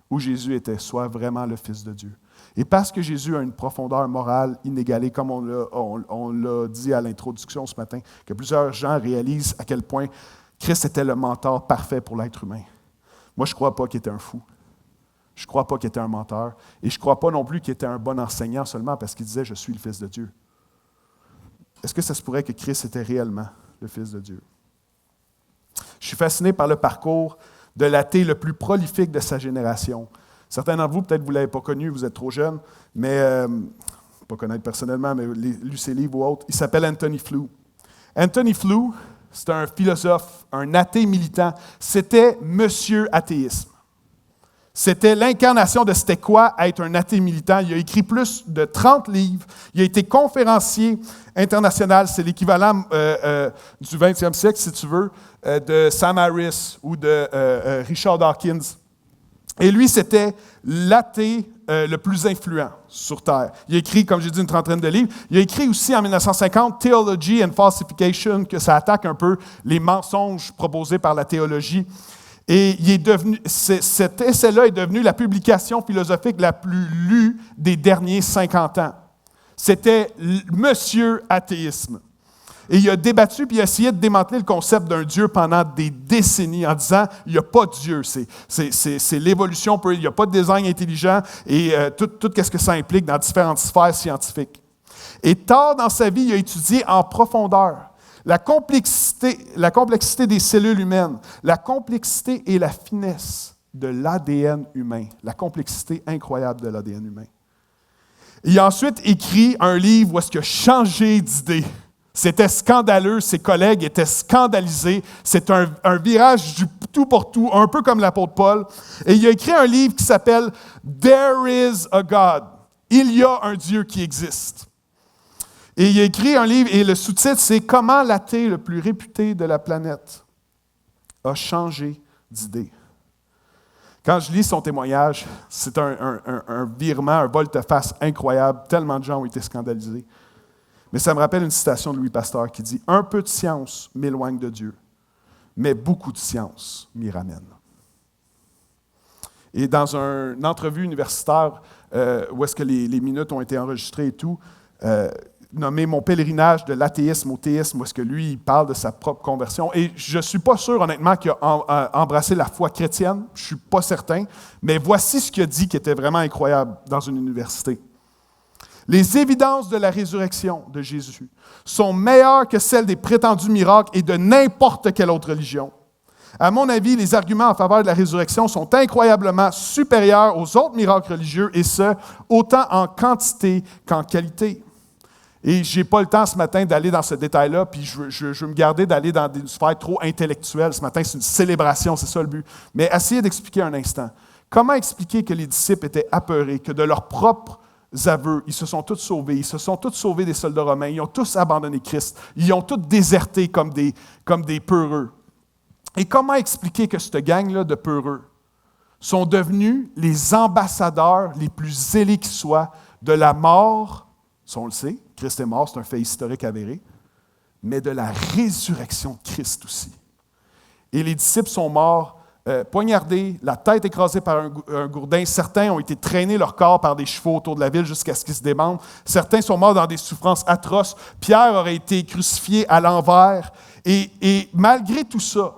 ou Jésus était soit vraiment le Fils de Dieu. Et parce que Jésus a une profondeur morale inégalée, comme on l'a dit à l'introduction ce matin, que plusieurs gens réalisent à quel point Christ était le mentor parfait pour l'être humain. Moi, je ne crois pas qu'il était un fou. Je ne crois pas qu'il était un menteur. Et je ne crois pas non plus qu'il était un bon enseignant seulement parce qu'il disait « Je suis le Fils de Dieu ». Est-ce que ça se pourrait que Christ était réellement le Fils de Dieu? Je suis fasciné par le parcours de l'athée le plus prolifique de sa génération. Certains d'entre vous, peut-être vous ne l'avez pas connu, vous êtes trop jeunes, mais, pas connaître personnellement, mais lu ses livres ou autres, il s'appelle Anthony Flew. Anthony Flew, c'est un philosophe, un athée militant. C'était Monsieur Athéisme. C'était l'incarnation de c'était quoi être un athée militant. Il a écrit plus de 30 livres. Il a été conférencier international. C'est l'équivalent du 20e siècle, si tu veux, de Sam Harris ou de Richard Dawkins. Et lui, c'était l'athée le plus influent sur Terre. Il a écrit, comme j'ai dit, une trentaine de livres. Il a écrit aussi en 1950 « Theology and Falsification », que ça attaque un peu les mensonges proposés par la théologie. Et cet essai-là est devenu la publication philosophique la plus lue des derniers 50 ans. C'était Monsieur Athéisme. Et il a débattu puis il a essayé de démanteler le concept d'un Dieu pendant des décennies en disant il n'y a pas de Dieu, c'est l'évolution, il n'y a pas de design intelligent et tout ce que ça implique dans différentes sphères scientifiques. Et tard dans sa vie, il a étudié en profondeur la complexité des cellules humaines, la complexité et la finesse de l'ADN humain, la complexité incroyable de l'ADN humain. Il a ensuite écrit un livre où est-ce qu'il a changé d'idée. C'était scandaleux, ses collègues étaient scandalisés. C'est un virage du tout pour tout, un peu comme l'apôtre Paul. Et il a écrit un livre qui s'appelle « There is a God ». Il y a un Dieu qui existe. Et il a écrit un livre, et le sous-titre, c'est « Comment l'athée le plus réputé de la planète a changé d'idée ». Quand je lis son témoignage, c'est un virement, un volte-face incroyable. Tellement de gens ont été scandalisés. Mais ça me rappelle une citation de Louis Pasteur qui dit « Un peu de science m'éloigne de Dieu, mais beaucoup de science m'y ramène. » Et dans une entrevue universitaire, où est-ce que les minutes ont été enregistrées et tout, nommé « Mon pèlerinage de l'athéisme au théisme », où est-ce que lui, il parle de sa propre conversion. Et je ne suis pas sûr, honnêtement, qu'il a embrassé la foi chrétienne. Je ne suis pas certain. Mais voici ce qu'il a dit qui était vraiment incroyable dans une université. « Les évidences de la résurrection de Jésus sont meilleures que celles des prétendus miracles et de n'importe quelle autre religion. À mon avis, les arguments en faveur de la résurrection sont incroyablement supérieurs aux autres miracles religieux, et ce, autant en quantité qu'en qualité. » Et je n'ai pas le temps ce matin d'aller dans ce détail-là, puis je veux me garder d'aller dans des sphères trop intellectuelles. Ce matin, c'est une célébration, c'est ça le but. Mais essayez d'expliquer un instant. Comment expliquer que les disciples étaient apeurés, que de leurs propres aveux, ils se sont tous sauvés, ils se sont tous sauvés des soldats romains, ils ont tous abandonné Christ, ils ont tous déserté comme des peureux. Et comment expliquer que cette gang-là de peureux sont devenus les ambassadeurs les plus zélés qui soient de la mort, ça on le sait, Christ est mort, c'est un fait historique avéré, mais de la résurrection de Christ aussi. Et les disciples sont morts, poignardés, la tête écrasée par un gourdin. Certains ont été traînés leur corps par des chevaux autour de la ville jusqu'à ce qu'ils se démembrent. Certains sont morts dans des souffrances atroces. Pierre aurait été crucifié à l'envers. Et malgré tout ça,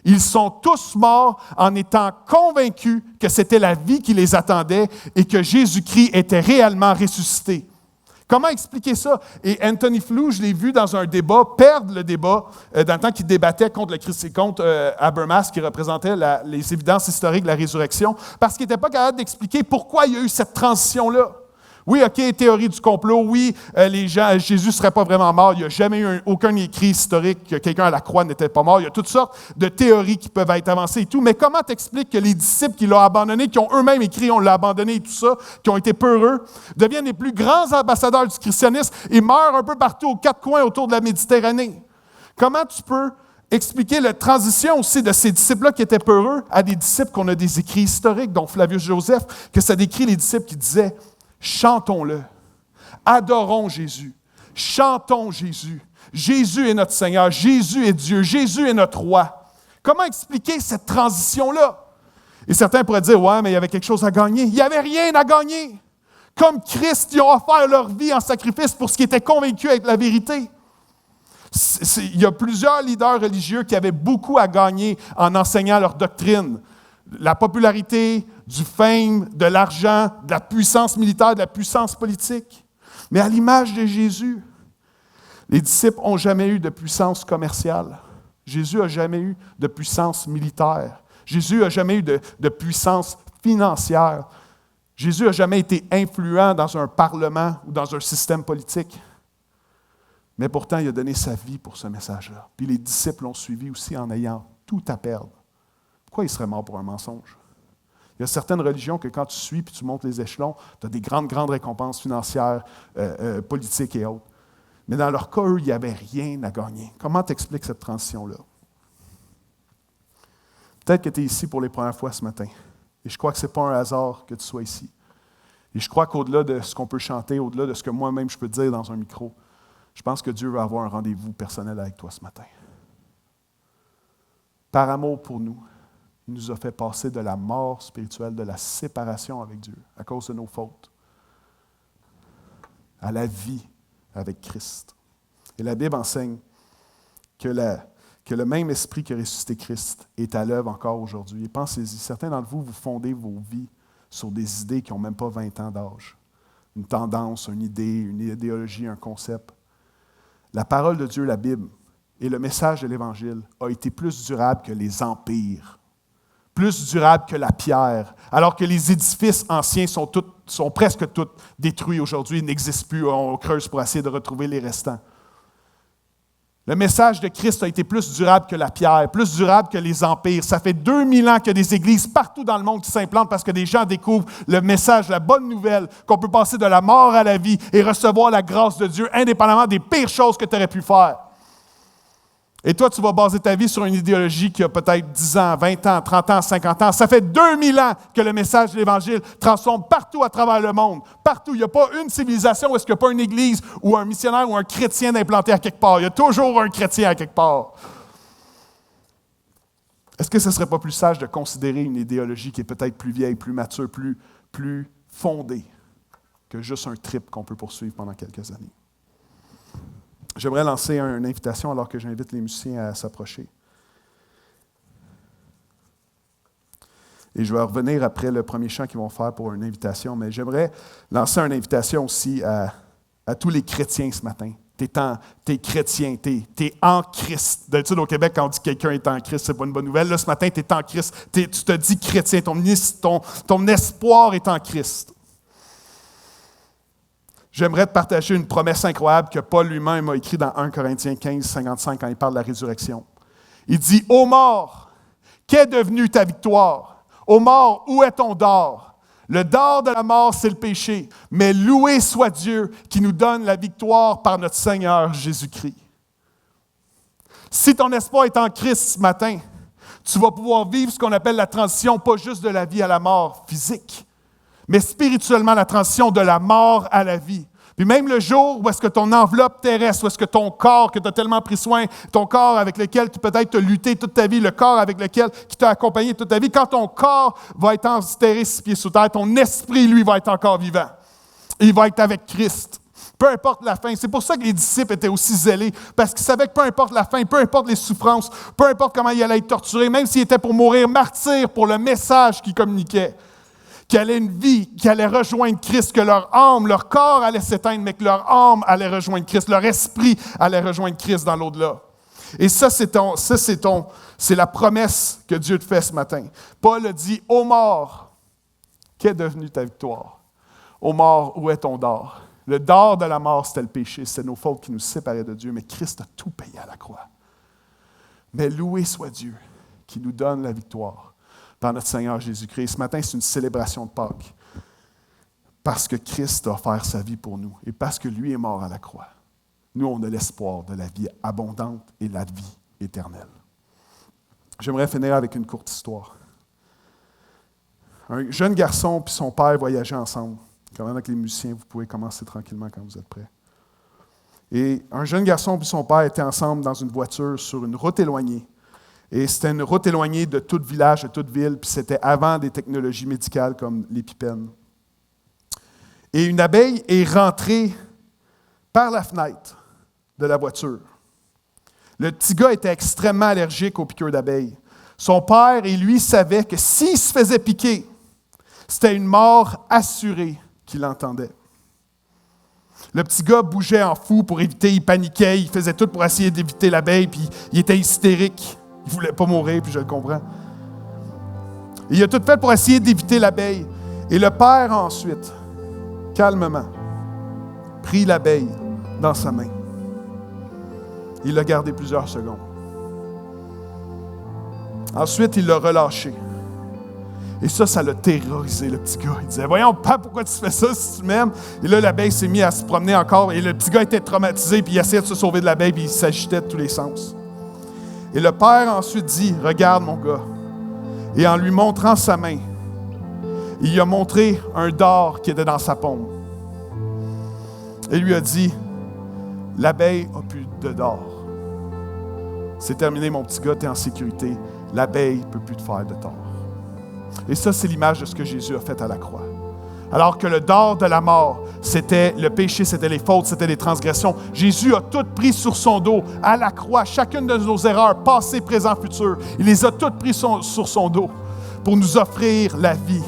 ils sont tous morts en étant convaincus que c'était la vie qui les attendait et que Jésus-Christ était réellement ressuscité. Comment expliquer ça? Et Anthony Flew, je l'ai vu dans un débat, perdre le débat, dans le temps qu'il débattait contre le Christ et contre Habermas, qui représentait les évidences historiques de la résurrection, parce qu'il n'était pas capable d'expliquer pourquoi il y a eu cette transition-là. Oui, OK, théorie du complot, oui, Jésus ne serait pas vraiment mort. Il n'y a jamais eu aucun écrit historique que quelqu'un à la croix n'était pas mort. Il y a toutes sortes de théories qui peuvent être avancées et tout. Mais comment t'expliques que les disciples qui l'ont abandonné, qui ont eux-mêmes écrit « on l'a abandonné » et tout ça, qui ont été peureux, deviennent les plus grands ambassadeurs du christianisme et meurent un peu partout aux quatre coins autour de la Méditerranée? Comment tu peux expliquer la transition aussi de ces disciples-là qui étaient peureux à des disciples qu'on a des écrits historiques, dont Flavius Joseph, que ça décrit les disciples qui disaient « chantons-le, adorons Jésus, chantons Jésus. Jésus est notre Seigneur, Jésus est Dieu, Jésus est notre roi. » Comment expliquer cette transition-là? Et certains pourraient dire, ouais, mais il y avait quelque chose à gagner. Il n'y avait rien à gagner. Comme Christ, ils ont offert leur vie en sacrifice pour ce qui était convaincu avec la vérité. Il y a plusieurs leaders religieux qui avaient beaucoup à gagner en enseignant leur doctrine. La popularité, du fame, de l'argent, de la puissance militaire, de la puissance politique. Mais à l'image de Jésus, les disciples n'ont jamais eu de puissance commerciale. Jésus n'a jamais eu de puissance militaire. Jésus n'a jamais eu de puissance financière. Jésus n'a jamais été influent dans un parlement ou dans un système politique. Mais pourtant, il a donné sa vie pour ce message-là. Puis les disciples l'ont suivi aussi en ayant tout à perdre. Pourquoi il serait mort pour un mensonge? Il y a certaines religions que quand tu suis et tu montes les échelons, tu as des grandes récompenses financières, politiques et autres. Mais dans leur cas, eux, il n'y avait rien à gagner. Comment tu expliques cette transition-là? Peut-être que tu es ici pour les premières fois ce matin. Et je crois que ce n'est pas un hasard que tu sois ici. Et je crois qu'au-delà de ce qu'on peut chanter, au-delà de ce que moi-même je peux dire dans un micro, je pense que Dieu va avoir un rendez-vous personnel avec toi ce matin. Par amour pour nous, il nous a fait passer de la mort spirituelle, de la séparation avec Dieu, à cause de nos fautes, à la vie avec Christ. Et la Bible enseigne que le même esprit qui a ressuscité Christ est à l'œuvre encore aujourd'hui. Et pensez-y, certains d'entre vous, vous fondez vos vies sur des idées qui n'ont même pas 20 ans d'âge. Une tendance, une idée, une idéologie, un concept. La parole de Dieu, la Bible, et le message de l'Évangile a été plus durable que les empires, plus durable que la pierre, alors que les édifices anciens sont presque tous détruits aujourd'hui, ils n'existent plus, on creuse pour essayer de retrouver les restants. Le message de Christ a été plus durable que la pierre, plus durable que les empires. Ça fait 2000 ans qu'il y a des églises partout dans le monde qui s'implantent parce que des gens découvrent le message, la bonne nouvelle, qu'on peut passer de la mort à la vie et recevoir la grâce de Dieu, indépendamment des pires choses que tu aurais pu faire. Et toi, tu vas baser ta vie sur une idéologie qui a peut-être 10 ans, 20 ans, 30 ans, 50 ans. Ça fait 2000 ans que le message de l'Évangile transforme partout à travers le monde. Partout. Il n'y a pas une civilisation où est-ce qu'il n'y a pas une église ou un missionnaire ou un chrétien d'implanté à quelque part. Il y a toujours un chrétien à quelque part. Est-ce que ce ne serait pas plus sage de considérer une idéologie qui est peut-être plus vieille, plus mature, plus fondée que juste un trip qu'on peut poursuivre pendant quelques années? J'aimerais lancer une invitation alors que j'invite les musiciens à s'approcher. Et je vais revenir après le premier chant qu'ils vont faire pour une invitation, mais j'aimerais lancer une invitation aussi à tous les chrétiens ce matin. T'es chrétien, t'es en Christ. D'habitude, au Québec, quand on dit que quelqu'un est en Christ, c'est pas une bonne nouvelle. Là, ce matin, t'es en Christ. Tu te dis chrétien, ton espoir est en Christ. J'aimerais te partager une promesse incroyable que Paul lui-même a écrite dans 1 Corinthiens 15, 55, quand il parle de la résurrection. Il dit, « Ô mort, qu'est devenue ta victoire? Ô mort, où est ton dard? Le dard de la mort, c'est le péché. Mais loué soit Dieu qui nous donne la victoire par notre Seigneur Jésus-Christ. » Si ton espoir est en Christ ce matin, tu vas pouvoir vivre ce qu'on appelle la transition, pas juste de la vie à la mort physique, mais spirituellement la transition de la mort à la vie. Puis même le jour où est-ce que ton enveloppe terrestre, où est-ce que ton corps que tu as tellement pris soin, ton corps avec lequel tu peut-être as lutté toute ta vie, le corps avec lequel qui t'a accompagné toute ta vie, quand ton corps va être enterré 6 pieds sous terre, ton esprit, lui, va être encore vivant. Il va être avec Christ. Peu importe la fin. C'est pour ça que les disciples étaient aussi zélés, parce qu'ils savaient que peu importe la fin, peu importe les souffrances, peu importe comment ils allaient être torturés, même s'ils étaient pour mourir martyrs pour le message qu'ils communiquaient, qu'il y allait une vie, qui allait rejoindre Christ, que leur âme, leur corps allait s'éteindre, mais que leur âme allait rejoindre Christ, leur esprit allait rejoindre Christ dans l'au-delà. Et c'est la promesse que Dieu te fait ce matin. Paul a dit, ô mort, qu'est devenue ta victoire? Ô mort, où est ton dard? Le dard de la mort, c'était le péché, c'était nos fautes qui nous séparaient de Dieu, mais Christ a tout payé à la croix. Mais loué soit Dieu qui nous donne la victoire par notre Seigneur Jésus-Christ. Ce matin, c'est une célébration de Pâques. Parce que Christ a offert sa vie pour nous et parce que lui est mort à la croix. Nous, on a l'espoir de la vie abondante et la vie éternelle. J'aimerais finir avec une courte histoire. Un jeune garçon et son père voyageaient ensemble. Quand même, avec les musiciens, vous pouvez commencer tranquillement quand vous êtes prêts. Et un jeune garçon et son père étaient ensemble dans une voiture sur une route éloignée. Et c'était une route éloignée de tout village, de toute ville, puis c'était avant des technologies médicales comme l'épipène. Et une abeille est rentrée par la fenêtre de la voiture. Le petit gars était extrêmement allergique aux piqûres d'abeilles. Son père et lui savaient que s'il se faisait piquer, c'était une mort assurée qu'il entendait. Le petit gars bougeait en fou pour éviter, il paniquait, il faisait tout pour essayer d'éviter l'abeille, puis il était hystérique. Il ne voulait pas mourir, puis je le comprends. Et il a tout fait pour essayer d'éviter l'abeille. Et le père ensuite, calmement, prit l'abeille dans sa main. Il l'a gardé plusieurs secondes. Ensuite, il l'a relâché. Et ça l'a terrorisé, le petit gars. Il disait, voyons, papa, pourquoi tu fais ça si tu m'aimes? Et là, l'abeille s'est mise à se promener encore. Et le petit gars était traumatisé, puis il essayait de se sauver de l'abeille, puis il s'agitait de tous les sens. Et le père ensuite dit, regarde mon gars. Et en lui montrant sa main, il lui a montré un dard qui était dans sa paume. Et lui a dit, l'abeille n'a plus de dard. C'est terminé, mon petit gars, tu es en sécurité. L'abeille ne peut plus te faire de tort. Et ça, c'est l'image de ce que Jésus a fait à la croix. Alors que le dard de la mort, c'était le péché, c'était les fautes, c'était les transgressions. Jésus a tout pris sur son dos, à la croix, chacune de nos erreurs, passées, présentes, futures. Il les a toutes prises sur son dos pour nous offrir la vie.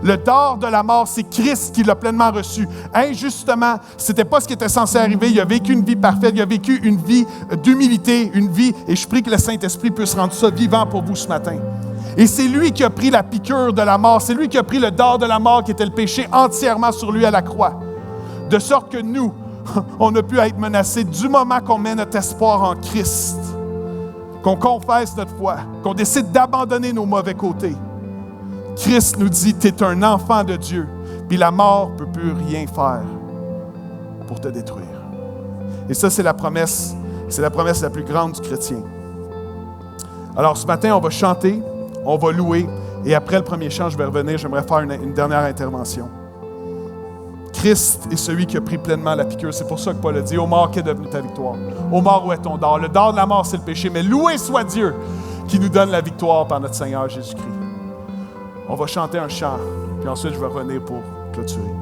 Le dard de la mort, c'est Christ qui l'a pleinement reçu. Injustement, ce n'était pas ce qui était censé arriver. Il a vécu une vie parfaite, il a vécu une vie d'humilité, une vie, et je prie que le Saint-Esprit puisse rendre ça vivant pour vous ce matin. Et c'est lui qui a pris la piqûre de la mort, c'est lui qui a pris le dard de la mort qui était le péché entièrement sur lui à la croix. De sorte que nous, on a pu être menacés du moment qu'on met notre espoir en Christ, qu'on confesse notre foi, qu'on décide d'abandonner nos mauvais côtés. Christ nous dit, tu es un enfant de Dieu, puis la mort ne peut plus rien faire pour te détruire. Et ça, c'est la promesse la plus grande du chrétien. Alors ce matin, on va chanter, on va louer, et après le premier chant, je vais revenir, j'aimerais faire une dernière intervention. Christ est celui qui a pris pleinement la piqûre. C'est pour ça que Paul a dit, ô mort, qu'est devenue ta victoire? Ô mort, où est ton dard? Le dard de la mort, c'est le péché, mais loué soit Dieu qui nous donne la victoire par notre Seigneur Jésus-Christ. On va chanter un chant, puis ensuite je vais revenir pour clôturer.